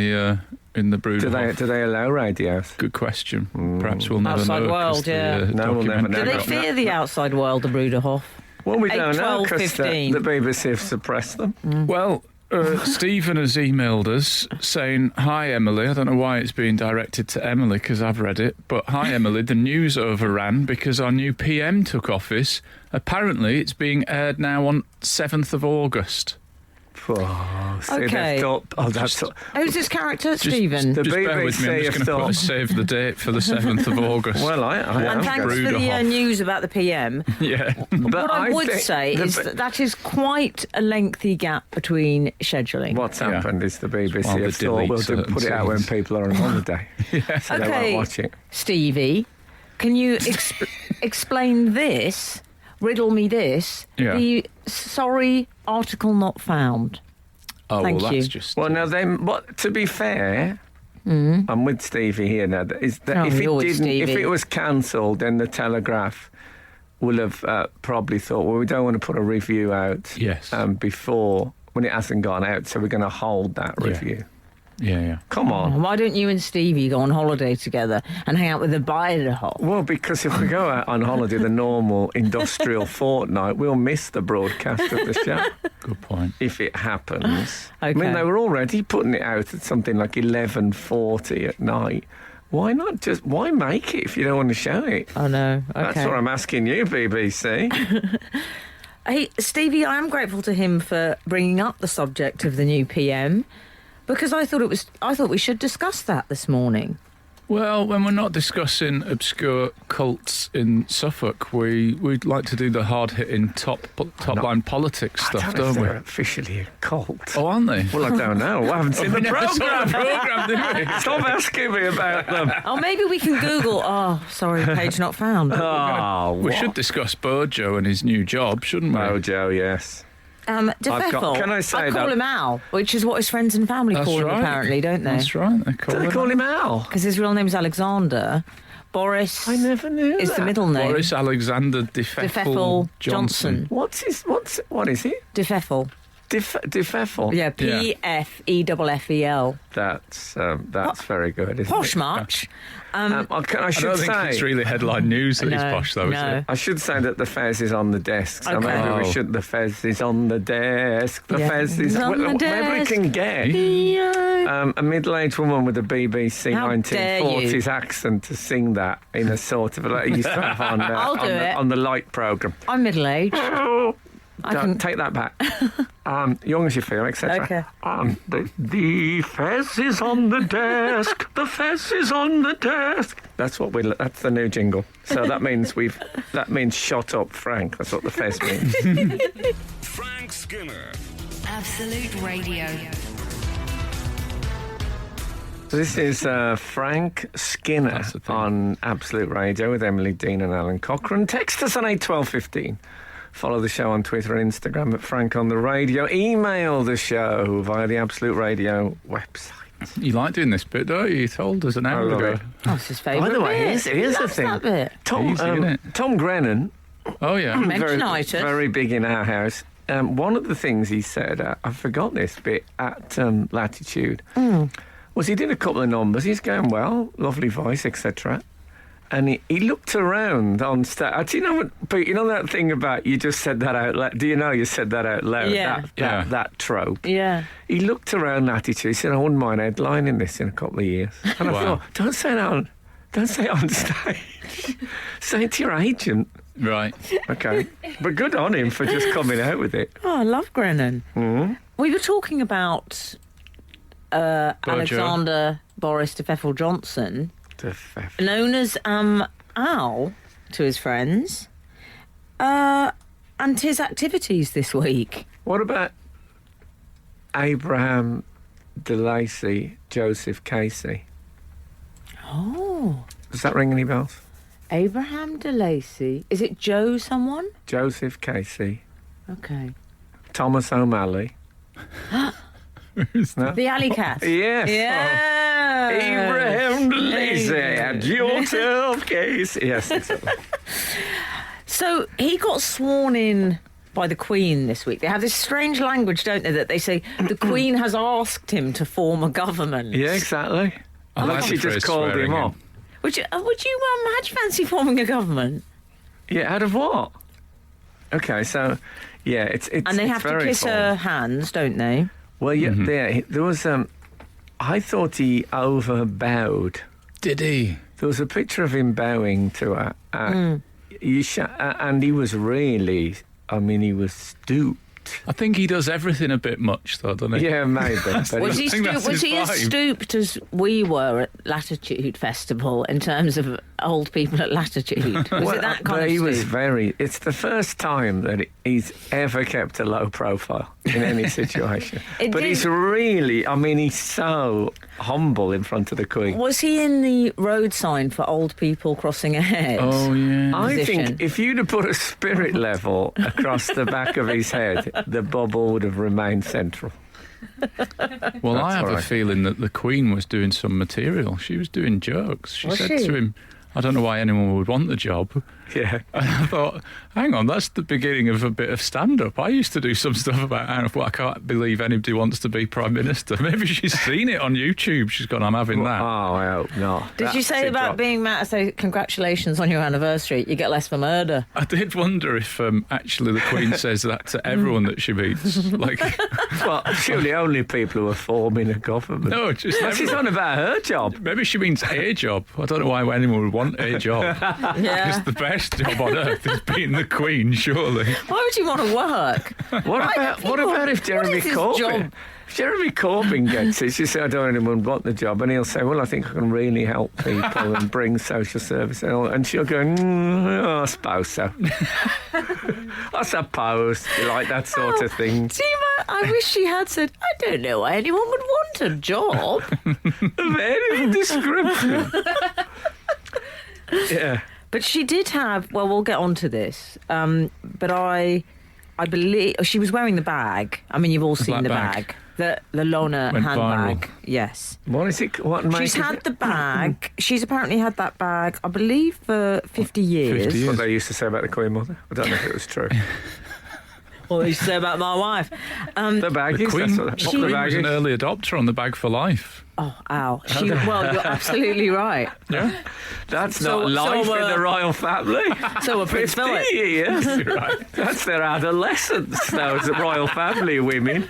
in the Bruderhof? Do they allow radios? Good question. Perhaps we'll never Outside know. 'cause world, yeah. No, we'll never know. Do they No. fear the outside world, the Bruderhof? Well, we don't know 8, 12, because the 15. BBC have suppressed them. Well, Stephen has emailed us saying, "Hi Emily, I don't know why it's being directed to Emily because I've read it, but hi Emily, the news overran because our new PM took office. Apparently it's being aired now on 7th of August. Oh, see, Okay. they've thought, that's Who's this character, Stephen? The Just bear with me, I'm BBC just have going to thought. save the date for the 7th of August. Well, I And am. thanks for the Bruderhof. news about the PM. Yeah. But What I would think say the is B- that is quite a lengthy gap between scheduling. What's Yeah. happened is the BBC Well, they have thought delete we'll certain put it out when scenes. people are on holiday. So they won't watch it. Stevie, can you explain this? Riddle me this. Yeah. The sorry article not found. Oh, Thank well, you. that's just... Well, now then, to be fair, I'm with Stevie here now. Is that Oh, if you're with if Stevie. it was cancelled, then the Telegraph will have probably thought, well, we don't want to put a review out Yes. before when it hasn't gone out, so we're going to hold that Yeah. review. Yeah. Come on. Why don't you and Stevie go on holiday together and hang out with the Biderhoff? Well, because if we go out on holiday the normal industrial fortnight, we'll miss the broadcast of the show Good point. if it happens. I Okay. mean, they were already putting it out at something like 11:40 at night. Why make it if you don't want to show it? Oh no. Okay. That's what I'm asking you, BBC. Hey, Stevie, I am grateful to him for bringing up the subject of the new PM because I thought we should discuss that this morning. Well, when we're not discussing obscure cults in Suffolk, we'd like to do the hard-hitting top-line politics I stuff, don't know if don't we? they're officially a cult. Oh, aren't they? Well, I don't know. I haven't seen the never saw the programme. programme, did we? Stop asking me about them. Oh, maybe we can Google. Oh, sorry, page not found. Oh, We should discuss Bojo and his new job, shouldn't we? Mojo, yes. Defeffel. can I say I call that- him Al, which is what his friends and family That's call him, right. apparently, don't they? That's right. They call Do they him call him Al? Because his real name's Alexander. Boris I never knew is that. the middle name. Boris Alexander Defeffel Defeffel Johnson. What is he? Defeffel. Defeffel. Yeah, Yeah. P-F-E-F-F-E-L. That's very good, isn't Posh it? much. I I should don't think say. it's really headline news that he's No, posh, though, no. is it? I should say that the Fez is on the desk. So Okay. maybe we Oh. should. The Fez is on the desk. The Yeah. Fez is. It's on the Maybe we desk. can get a middle-aged woman with a BBC How dare 1940s accent to sing that in a sort of like you used to have on, I'll do it. on the light programme. I'm middle-aged. I Don't can... take that back. Young as you feel, etc. Okay. The Fez is on the desk. The Fez is on the desk. That's what That's the new jingle. So that means That means shut up, Frank. That's what the Fez means. Frank Skinner. Absolute Radio. This is Frank Skinner That's the thing. on Absolute Radio with Emily Dean and Alan Cochrane. Text us on 81215. Follow the show on Twitter and Instagram at Frank on the Radio. Email the show via the Absolute Radio website. You like doing this bit, don't you? You told us an hour love ago. it. Oh, it's his favourite By the way, bit. here's the Loves thing. that bit. Tom, Easy, innit? Tom Grennan, Oh, yeah. Mention very, itis. very big in our house. One of the things he said, I forgot this bit, at Latitude, was he did a couple of numbers. He's going, well, lovely voice, etc. And he looked around on stage. Do you know what, Pete, you know that thing about you just said that out loud? Do you know you said that out loud? Yeah. That trope. Yeah. He looked around Latitude. He said, I wouldn't mind headlining this in a couple of years. And I Wow. thought, don't say it on stage. Say it to your agent. Right. Okay. But good on him for just coming out with it. Oh, I love Grennan. We were talking about Alexander Boris Defeffel Johnson, known as Al to his friends, and his activities this week. What about Abraham DeLacy, Joseph Casey? Oh, Does that ring any bells? Abraham DeLacy. Is it Joe someone? Joseph Casey, Okay. Thomas O'Malley. No? The Alley Cat. Yes. Yeah. Abraham DeLacy and Joseph Casey. Yes, exactly. So he got sworn in by the Queen this week. They have this strange language, don't they, that they say the Queen has asked him to form a government. Yeah, exactly. I like She the just phrase called swearing him in. off. Would you how'd you fancy forming a government? Yeah, out of what? Okay, so yeah, it's And they it's have to very kiss formal. her hands, don't they? Well, yeah, there was. I thought he overbowed. Did he? There was a picture of him bowing to her. And he was really. I mean, he was stooped. I think he does everything a bit much, though, doesn't he? Yeah, maybe. But Was he think that's was his he as vibe. stooped as we were at Latitude Festival in terms of old people at Latitude? Was it that kind but of he was stoop? very. It's the first time that he's ever kept a low profile in any situation. It But did- he's really. I mean, he's so humble in front of the Queen. Was he in the road sign for old people crossing ahead? Oh, yeah. I position? think if you'd have put a spirit level across the back of his head, the bubble would have remained central. Well, I That's have all a right. feeling that the Queen was doing some material. She was doing jokes. She Was said she? to him, I don't know why anyone would want the job. Yeah. And I thought, hang on, that's the beginning of a bit of stand-up. I used to do some stuff about, well, I can't believe anybody wants to be Prime Minister. Maybe she's seen it on YouTube. She's gone, I'm having Oh, that. I hope not. Did you That's say it, about Doc. being mad? Say congratulations on your anniversary. You get less for murder. I did wonder if actually the Queen says that to everyone that she meets. Like, Well, surely only people who are forming a government. no, just She's everyone. on about her job. Maybe she means a job. I don't know why anyone would want a job. Yeah. It's the best job on earth is being the Queen, surely. Why would you want to work? What about if Jeremy is his Corbyn? job? If Jeremy Corbyn gets it, she said, I don't anyone want the job, and he'll say, well, I think I can really help people and bring social service, and she'll go, I suppose so. I suppose, like that sort of thing. See, I wish she had said, I don't know why anyone would want a job. Very descriptive. Yeah. But she did have, well, we'll get on to this, but I believe, she was wearing the bag. I mean, you've all seen black the bag. bag. The Lona Went handbag. viral. Yes. What is it? What make She's is had it? the bag. She's apparently had that bag, I believe, for 50 years. 50 years. What they used to say about the Queen Mother. I don't know if it was true. What they used to say about my wife. The bag The is. Queen, That's what the the Queen bag was is. an early adopter on the bag for life. Oh, ow. Well, you're absolutely right. Yeah. That's So- not life so, in the royal family. So were Prince 50 Philip. years. Right. That's their adolescence, those royal family women.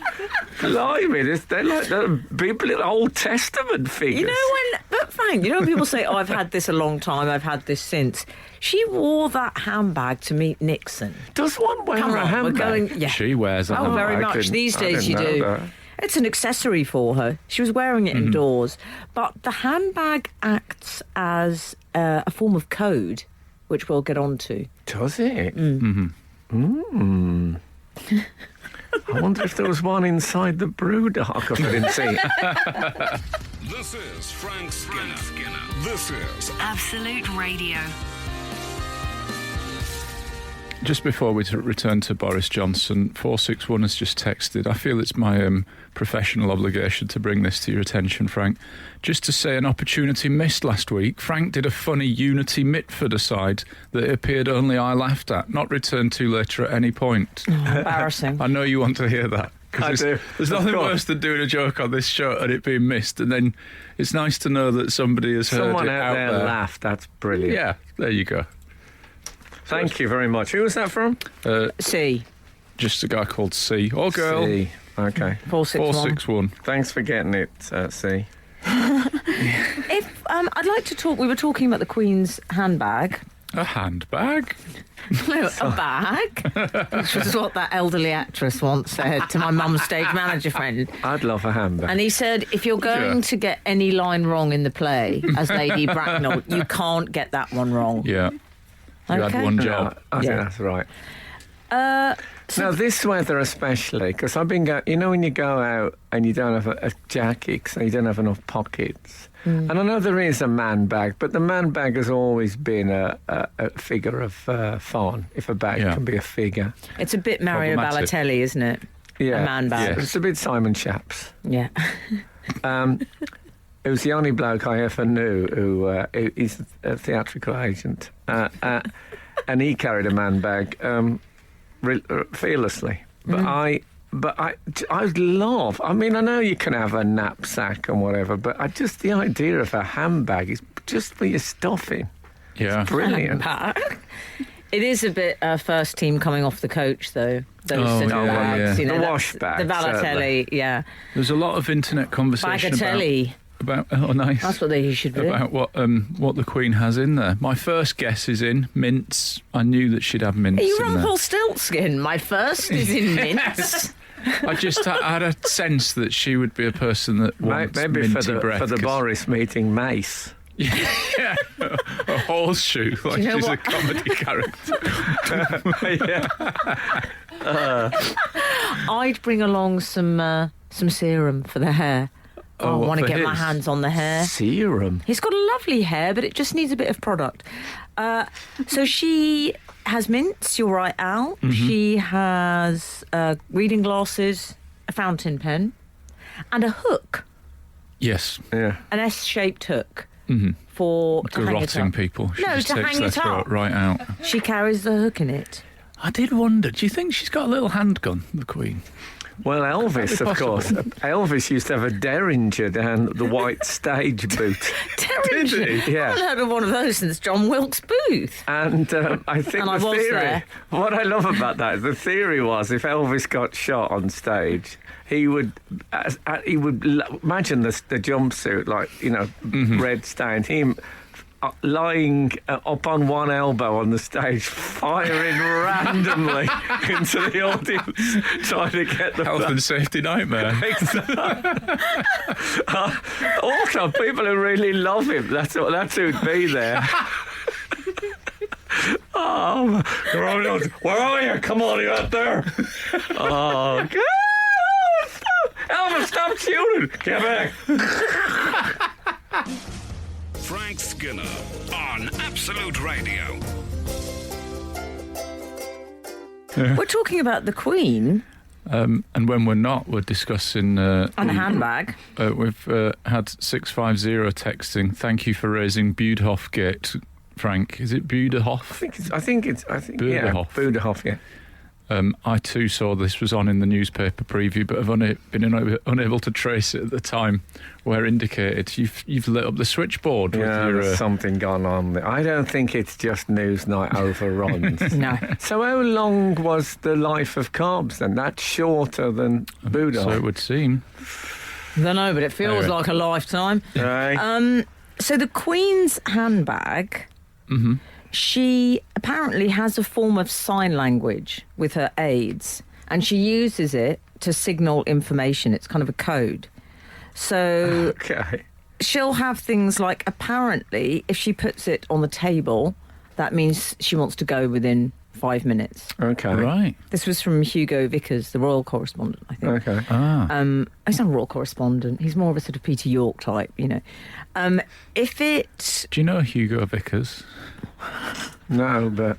Blimey, they're like the people, Old Testament figures. You know but Frank, you know when people say, oh, I've had this a long time, I've had this since. She wore that handbag to meet Nixon. Does one wear Come a on, we're handbag? going, yeah. She wears a Oh, very I much. didn't- These I days you didn't do. know that. It's an accessory for her. She was wearing it indoors. But the handbag acts as a form of code, which we'll get on to. Does it? I wonder if there was one inside the brewdog. I didn't see it. This is Frank Skinner. This is Absolute Radio. Just before we return to Boris Johnson, 461 has just texted. I feel it's my professional obligation to bring this to your attention, Frank. Just to say an opportunity missed last week. Frank did a funny Unity Mitford aside that it appeared only I laughed at, not returned to later at any point. Embarrassing. I know you want to hear that. 'cause I there's- do. There's Of nothing course. worse than doing a joke on this show and it being missed, and then it's nice to know that somebody has heard Someone it out there there. laughed. That's brilliant. Yeah, there you go. Thank you very much. Who was that from? C. Just a guy called C. Or girl. C. Okay. 461. 461. Thanks for getting it, C. If I'd like to talk, we were talking about the Queen's handbag. A handbag? No, a bag. Which was what that elderly actress once said to my mum's stage manager friend. I'd love a handbag. And he said, if you're going Yeah. to get any line wrong in the play as Lady Bracknell, you can't get that one wrong. Yeah. You Okay. had one No, job. I think Yeah. that's right. So Now, this weather especially, because I've been going, you know, when you go out and you don't have a jacket, so you don't have enough pockets. And I know there is a man bag, but the man bag has always been a figure of fun, if a bag Yeah. can be a figure. it's a bit Mario Problematic. Balotelli, isn't it? Yeah. A man bag. Yes. It's a bit Simon Chaps. Yeah. It was the only bloke I ever knew who is a theatrical agent, and he carried a man bag. fearlessly. But I love. I mean, I know you can have a knapsack and whatever, but the idea of a handbag is just for your stuffing. Yeah. It's brilliant. It is a bit first team coming off the coach, though. Those little yeah, bags, yeah. you know, The wash bag, the Valatelli, certainly. yeah. There's a lot of internet conversation Bagatelli. about oh, nice. That's what they should be. About what the Queen has in there. My first guess is in mints. I knew that she'd have mints Are you in there. Rumpelstiltskin? My first is in mints. I had a sense that she would be a person that wants Maybe minty breath. for the 'cause- Boris meeting Mace. Yeah, a horseshoe, like you know she's a what? comedy character. I'd bring along some serum for the hair. I what, want to for get my his? hands on the hair. Serum. He's got a lovely hair, but it just needs a bit of product. So she has mints, you're right, Al. Mm-hmm. She has reading glasses, a fountain pen, and a hook, Yes, Yeah. an S-shaped hook mm-hmm. to hang it garrotting up. people. She No, just to takes hang their it throat up. right out. She carries the hook in it. I did wonder, do you think she's got a little handgun, the Queen? Well, Elvis, be of course. Elvis used to have a Derringer down the white stage boot. Derringer. Did he? Yeah. I haven't heard of one of those since John Wilkes Booth. And I think And the I was theory, there. what I love about that, the theory was if Elvis got shot on stage, he would imagine the jumpsuit, like, you know, red stained, him lying up on one elbow on the stage, firing randomly into the audience, trying to get the Health and safety nightmare. Also, people who really love him, that's who'd be there. Oh, where are you? Come on, you out there? Oh, God. Elvis, stop shooting! Get back! Frank Skinner on Absolute Radio. We're talking about the Queen And when we're not, we're discussing... and a handbag. We've had 650 texting. Thank you for raising Budehoff Gate, Frank. Is it Budehoff? I think yeah, Buderhoff. Buderhoff, yeah. I too saw this was on in the newspaper preview, but have been unable to trace it at the time where indicated. You've lit up the switchboard with Yeah, your... there's something gone on there. I don't think it's just Newsnight overruns. No. So how long was the life of Carbs then? That's shorter than Buddha. So it would seem. I don't know, but it feels Anyway. like a lifetime. Right. So the Queen's handbag, she apparently has a form of sign language with her aides, and she uses it to signal information. It's kind of a code. So Okay. she'll have things like, apparently, if she puts it on the table, that means she wants to go within 5 minutes. Okay. Right. This was from Hugo Vickers, the royal correspondent, I think. Okay. He's not a royal correspondent. He's more of a sort of Peter York type, you know. If it... Do you know Hugo Vickers? No, but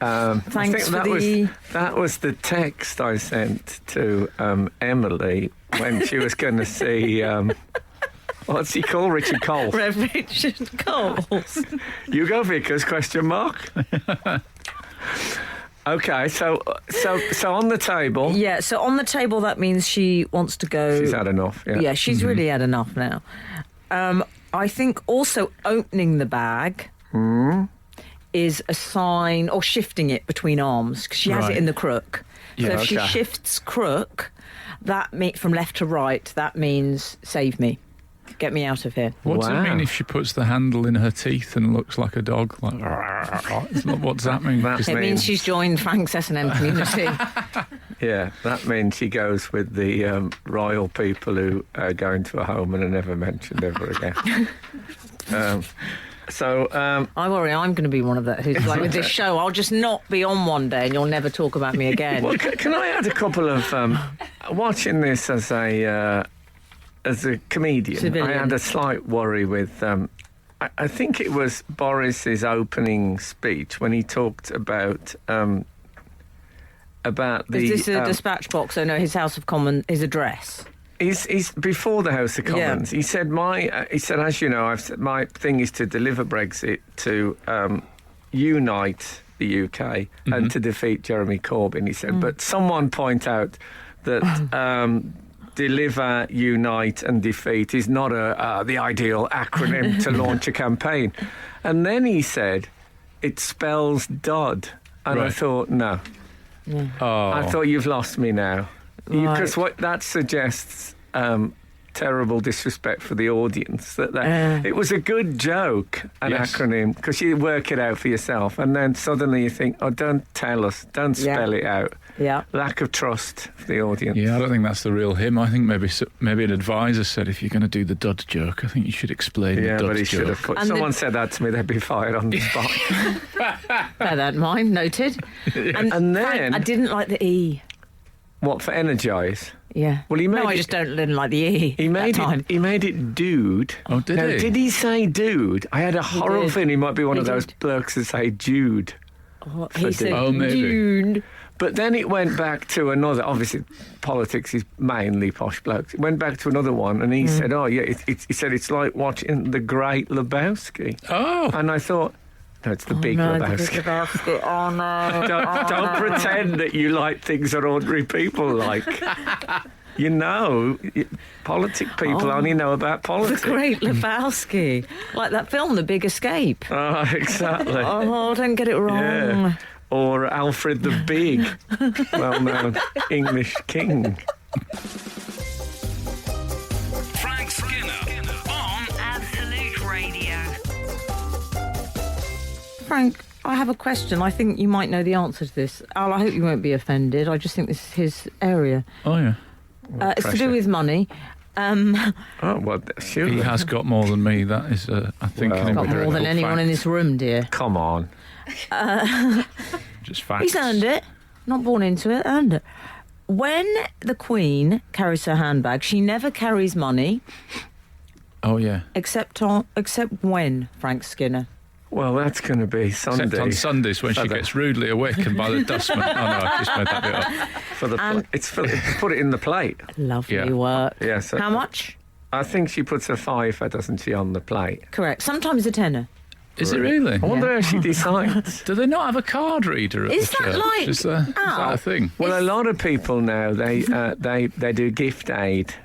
I Thanks think for that was the text I sent to Emily when she was going to see what's he called, Richard Cole. Rev Richard Coles. Hugo Vickers ? Okay, so on the table. Yeah, so on the table, that means she wants to go... She's had enough. Yeah. Yeah, she's really had enough now. I think also opening the bag is a sign, or shifting it between arms, because she has Right. it in the crook. So Yeah, if she okay. shifts crook, from left to right, that means save me. Get me out of here. What's it Wow. mean if she puts the handle in her teeth and looks like a dog? Like, what's that mean? That It means she's joined Frank's S&M community. Yeah, that means she goes with the royal people who go into a home and are never mentioned ever again. I worry I'm going to be one of that who's like, with this show, I'll just not be on one day and you'll never talk about me again. Well, can I add a couple of watching this as a comedian? Civilian. I had a slight worry with. I think it was Boris's opening speech when he talked about the. Is this a dispatch box? Oh no, his House of Commons, his address. He's before the House of Yeah. Commons. He said, as you know, my thing is to deliver Brexit, to unite the UK and to defeat Jeremy Corbyn, he said. But someone point out that deliver, unite and defeat is not the ideal acronym to launch a campaign. And then he said, it spells Dodd. And I thought, no. Yeah. Oh. I thought, you've lost me now. Because what that suggests... terrible disrespect for the audience. That it was a good joke, an acronym, because you work it out for yourself, and then suddenly you think, oh, don't tell us, don't spell it out. Yeah. Lack of trust for the audience. Yeah, I don't think that's the real him. I think maybe an advisor said, if you're going to do the dud joke, I think you should explain the dud joke. But he should have put... Someone said that to me, they'd be fired on the spot. Bear that in mind, noted. And then... I didn't like the E. What, for energise? Yeah. Well, he made I just didn't like the E. He made it dude. Oh, did he? Did he say dude? I had a horrible feeling he might be one of those blokes that say Jude. Oh, he said maybe. Jude. But then it went back to another. Obviously, politics is mainly posh blokes. It went back to another one, and he said, "Oh yeah," he said it's like watching The Great Lebowski. Oh. And I thought, no, it's the Big No, Lebowski. the Big Lebowski. Oh no! Don't pretend that you like things that ordinary people like. You know, politic people only know about The politics. Great Lebowski, like that film, The Big Escape. Oh, exactly. Oh, don't get it wrong. Yeah. Or Alfred the Big, well-known English king. Frank Skinner on Absolute Radio. Frank, I have a question. I think you might know the answer to this. Al, I hope you won't be offended. I just think this is his area. Oh, yeah. It's to do with money. Oh, well, sure. He has got more than me. That is, I think, Well, an Got more empirical than anyone fact. in this room, dear. Come on. Just facts. He's earned it. Not born into it, earned it. When the Queen carries her handbag, she never carries money, Oh, yeah. except when, Frank Skinner. Well, that's going to be Sunday. Except on Sundays when she gets rudely awakened by the dustman. Oh, no, I just made that bit up. For the put it in the plate. Lovely Yeah. work. Yes. How much? I think she puts a fiver, doesn't she, on the plate? Correct. Sometimes a tenner. Is it really? I wonder how she decides. Do they not have a card reader at Is the that church? like- Is that a thing? Well, a lot of people now they do gift aid.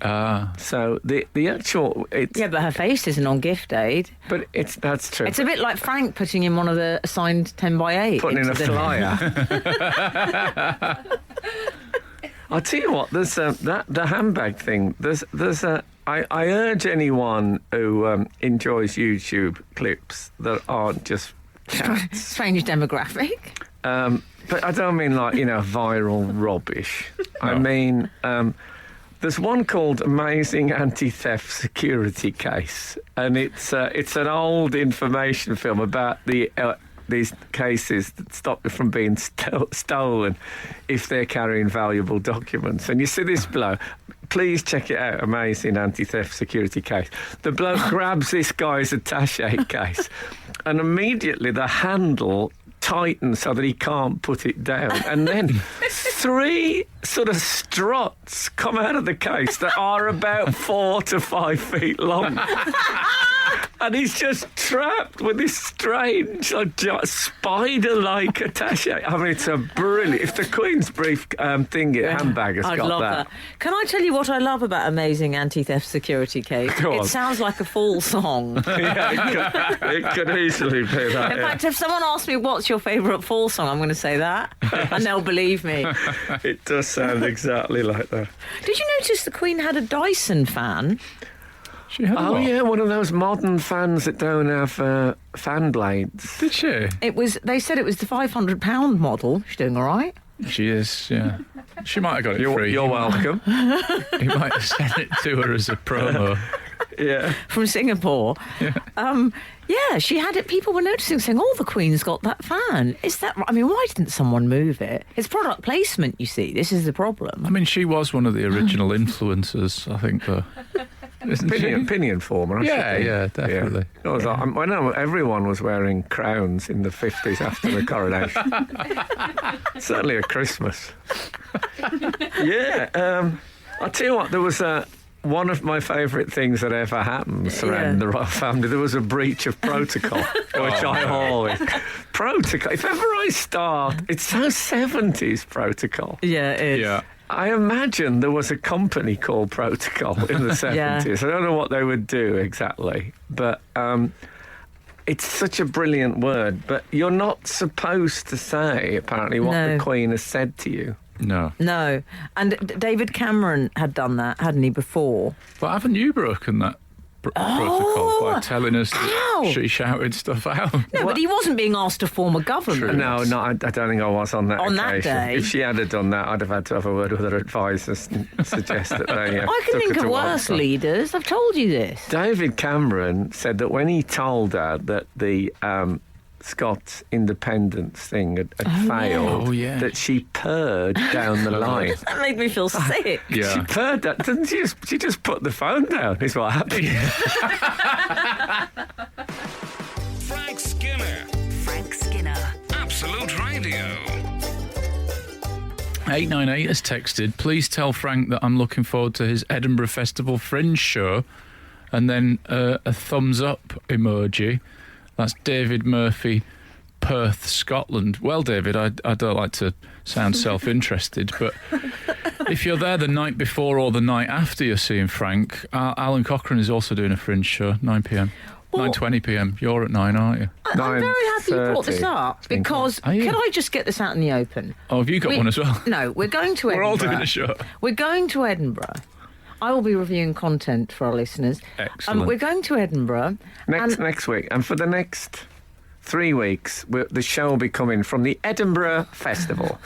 Ah. So the actual it's Yeah, but her face isn't on gift aid. but that's true. It's a bit like Frank putting in one of the assigned 10 by 8. Putting in a into the- flyer. I'll tell you what. There's the handbag thing. I urge anyone who enjoys YouTube clips that aren't just cats. Strange demographic. But I don't mean like viral rubbish. I mean there's one called Amazing Anti-Theft Security Case, and it's an old information film about these cases that stop you from being stolen if they're carrying valuable documents. And you see this bloke, please check it out, Amazing Anti-Theft Security Case. The bloke grabs this guy's attaché case and immediately the handle tightens so that he can't put it down. And then 3 sort of struts come out of the case that are about 4 to 5 feet long. And he's just trapped with this strange, spider-like attaché. I mean, it's a brilliant... If the Queen's brief handbag has I'd got love that. Can I tell you what I love about Amazing Anti-Theft Security Case? Go on. It sounds like a fall song. Yeah, it could easily be that. In yeah. fact, if someone asks me what's your favourite fall song, I'm going to say that, and they'll believe me. It does sound exactly like that. Did you notice the Queen had a Dyson fan? She had a Oh, lot. yeah, one of those modern fans that don't have fan blades. Did she? They said it was the £500 model. She's doing all right. She is, yeah. She might have got it free. You're welcome. He might have sent it to her as a promo. Yeah. From Singapore. Yeah, she had it. People were noticing, saying, "Oh, the Queen's got that fan." Is that right? I mean, why didn't someone move it? It's product placement, you see. This is the problem. I mean, she was one of the original influencers, I think, though. Isn't she? Opinion former, I Yeah, think. yeah, definitely. Yeah. It was like, I know everyone was wearing crowns in the 50s after the coronation. Certainly at Christmas. Yeah. I'll tell you what, there was one of my favourite things that ever happened surrounding the royal family, there was a breach of protocol, which I always... Protocol, if ever I start, it's so 70s protocol. Yeah, it is. Yeah. I imagine there was a company called Protocol in the 70s. Yeah. I don't know what they would do exactly, but it's such a brilliant word. But you're not supposed to say, apparently, what No. the Queen has said to you. No. No. And David Cameron had done that, hadn't he, before? But haven't you broken that protocol by telling us that how? she shouted stuff out? No, but he wasn't being asked to form a government. No, I don't think I was on that On that occasion. day? If she had done that, I'd have had to have a word with her advisors and suggest that they I can took think her of to one worse side. leaders. I've told you this. David Cameron said that when he told her that the Scots independence thing had failed, Oh, yeah. that she purred down the line. That made me feel sick. She Yeah. purred that, didn't she? She just put the phone down, is what happened. Frank Skinner. Frank Skinner. Absolute Radio. 898 has texted, please tell Frank that I'm looking forward to his Edinburgh Festival Fringe show, and then a thumbs up emoji. That's David Murphy, Perth, Scotland. Well, David, I don't like to sound self-interested, but if you're there the night before or the night after you're seeing Frank, Alan Cochrane is also doing a Fringe show, 9pm. Well- 9:20pm. You're at 9, aren't you? I'm very happy you brought this 9:30, up because Are you? can I just get this out in the open? Oh, have you got one as well? No, we're going to We're Edinburgh. all doing a show. We're going to Edinburgh. I will be reviewing content for our listeners. Excellent. We're going to Edinburgh. Next week, and for the next 3 weeks, the show will be coming from the Edinburgh Festival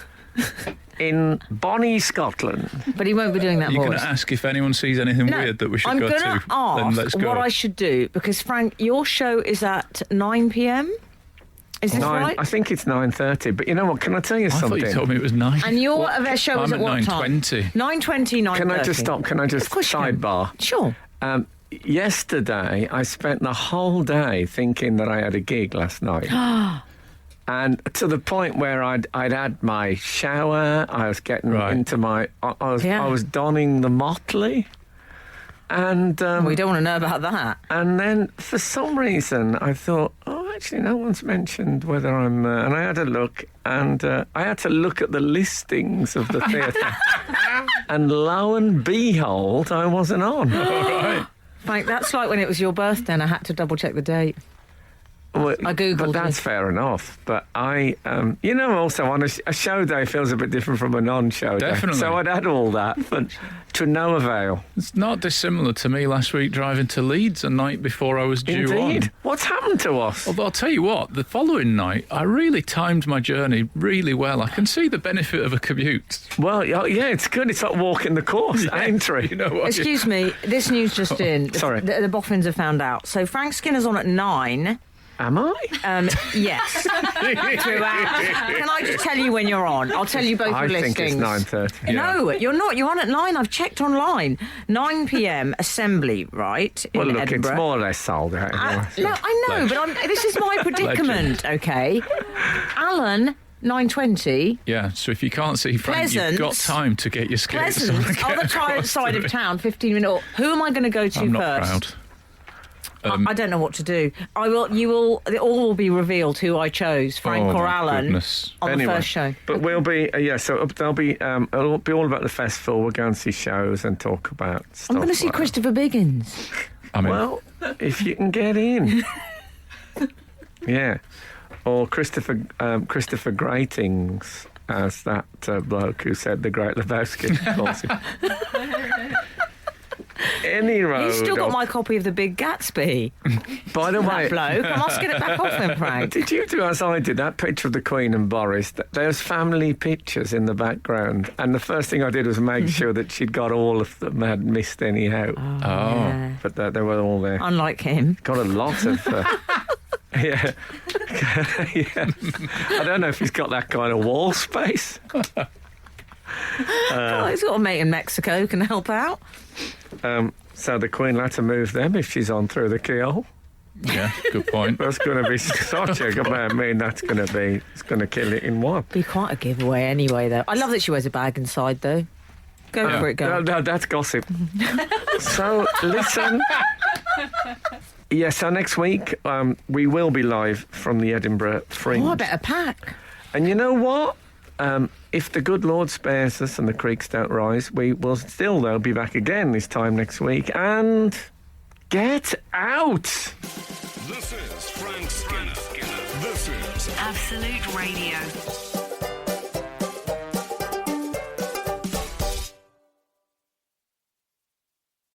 in Bonnie, Scotland. But he won't be doing that You're going voice. to ask if anyone sees anything weird that we should I'm go gonna to. Then let's ask go. what I should do because Frank, your show is at 9 p.m. Is this right? I think it's 9:30. But you know what? Can I tell you I thought something? you told me it was 9. And your show is I'm at what at time? 9:20. 9:20, 9:30. Can I just stop? Can I just Of course you can. sidebar? Sure. Yesterday, I spent the whole day thinking that I had a gig last night. And to the point where I'd had my shower, I was getting Right. into my... Yeah. I was donning the motley. And We don't want to know about that. and then for some reason I thought, oh, actually no one's mentioned whether I'm... and I had a look, and I had to look at the listings of the theatre. And lo and behold, I wasn't on. Frank, that's like when it was your birthday and I had to double check the date. Well, I Googled but that's it. fair enough. But I, also on a show day feels a bit different from a non-show day. Definitely. So I'd had all that, but to no avail. It's not dissimilar to me last week driving to Leeds a night before I was due Indeed. on. What's happened to us? Although I'll tell you what, the following night, I really timed my journey really well. I can see the benefit of a commute. Well, yeah, it's good. It's like walking the course, ain't it? You know what? Excuse me, this news just in. Sorry. The Boffins have found out. So Frank Skinner's on at 9. Am I? Yes. Can I just tell you when you're on? I'll tell you both I the think listings. it's 9:30. No, you're not. You're on at 9. I've checked online. 9 p.m. assembly, right? In Well, look, Edinburgh. it's more or less sold out. No, I know, but this is my predicament, okay? Alan, 9:20. Yeah, so if you can't see Frank, you've got Pleasance. time to get your skates on and Pleasant, get other across side to of it. town, 15 minutes. Who am I going to go to I'm not first? proud. I don't know what to do. I will. You will. It all will be revealed who I chose, Frank Oh, or my Alan, goodness. on Anyway, the first show. But we'll be, so there'll be, it'll be all about the festival. We'll go and see shows and talk about stuff. I'm going to see like that. Christopher Biggins. I mean, Well, if you can get in. Yeah. Or Christopher Gratings, as that bloke who said the Great Lebowski calls him. Any road. You've still got my copy of The Big Gatsby. By the way, That bloke. I must get it back off him, Frank. did you do as I did, that picture of the Queen and Boris? There's family pictures in the background, and the first thing I did was make sure that she'd got all of them, hadn't missed any out. Yeah. But they were all there. Unlike him. Got a lot of... yeah. Yeah. I don't know if he's got that kind of wall space. Oh, he's got a mate in Mexico can help out. So the Queen will have to move them if she's on through the keyhole. yeah, good point. That's going to be such a good man. I mean, it's going to kill it in one. Be quite a giveaway anyway, though. I love that she wears a bag inside, though. Go for it, go. No, that's gossip. So, listen. Yeah, so next week we will be live from the Edinburgh Fringe. Oh, I better pack. And you know what? If the good Lord spares us and the creeks don't rise, we will still, though, be back again this time next week. And get out! This is Frank Skinner. This is Absolute Radio.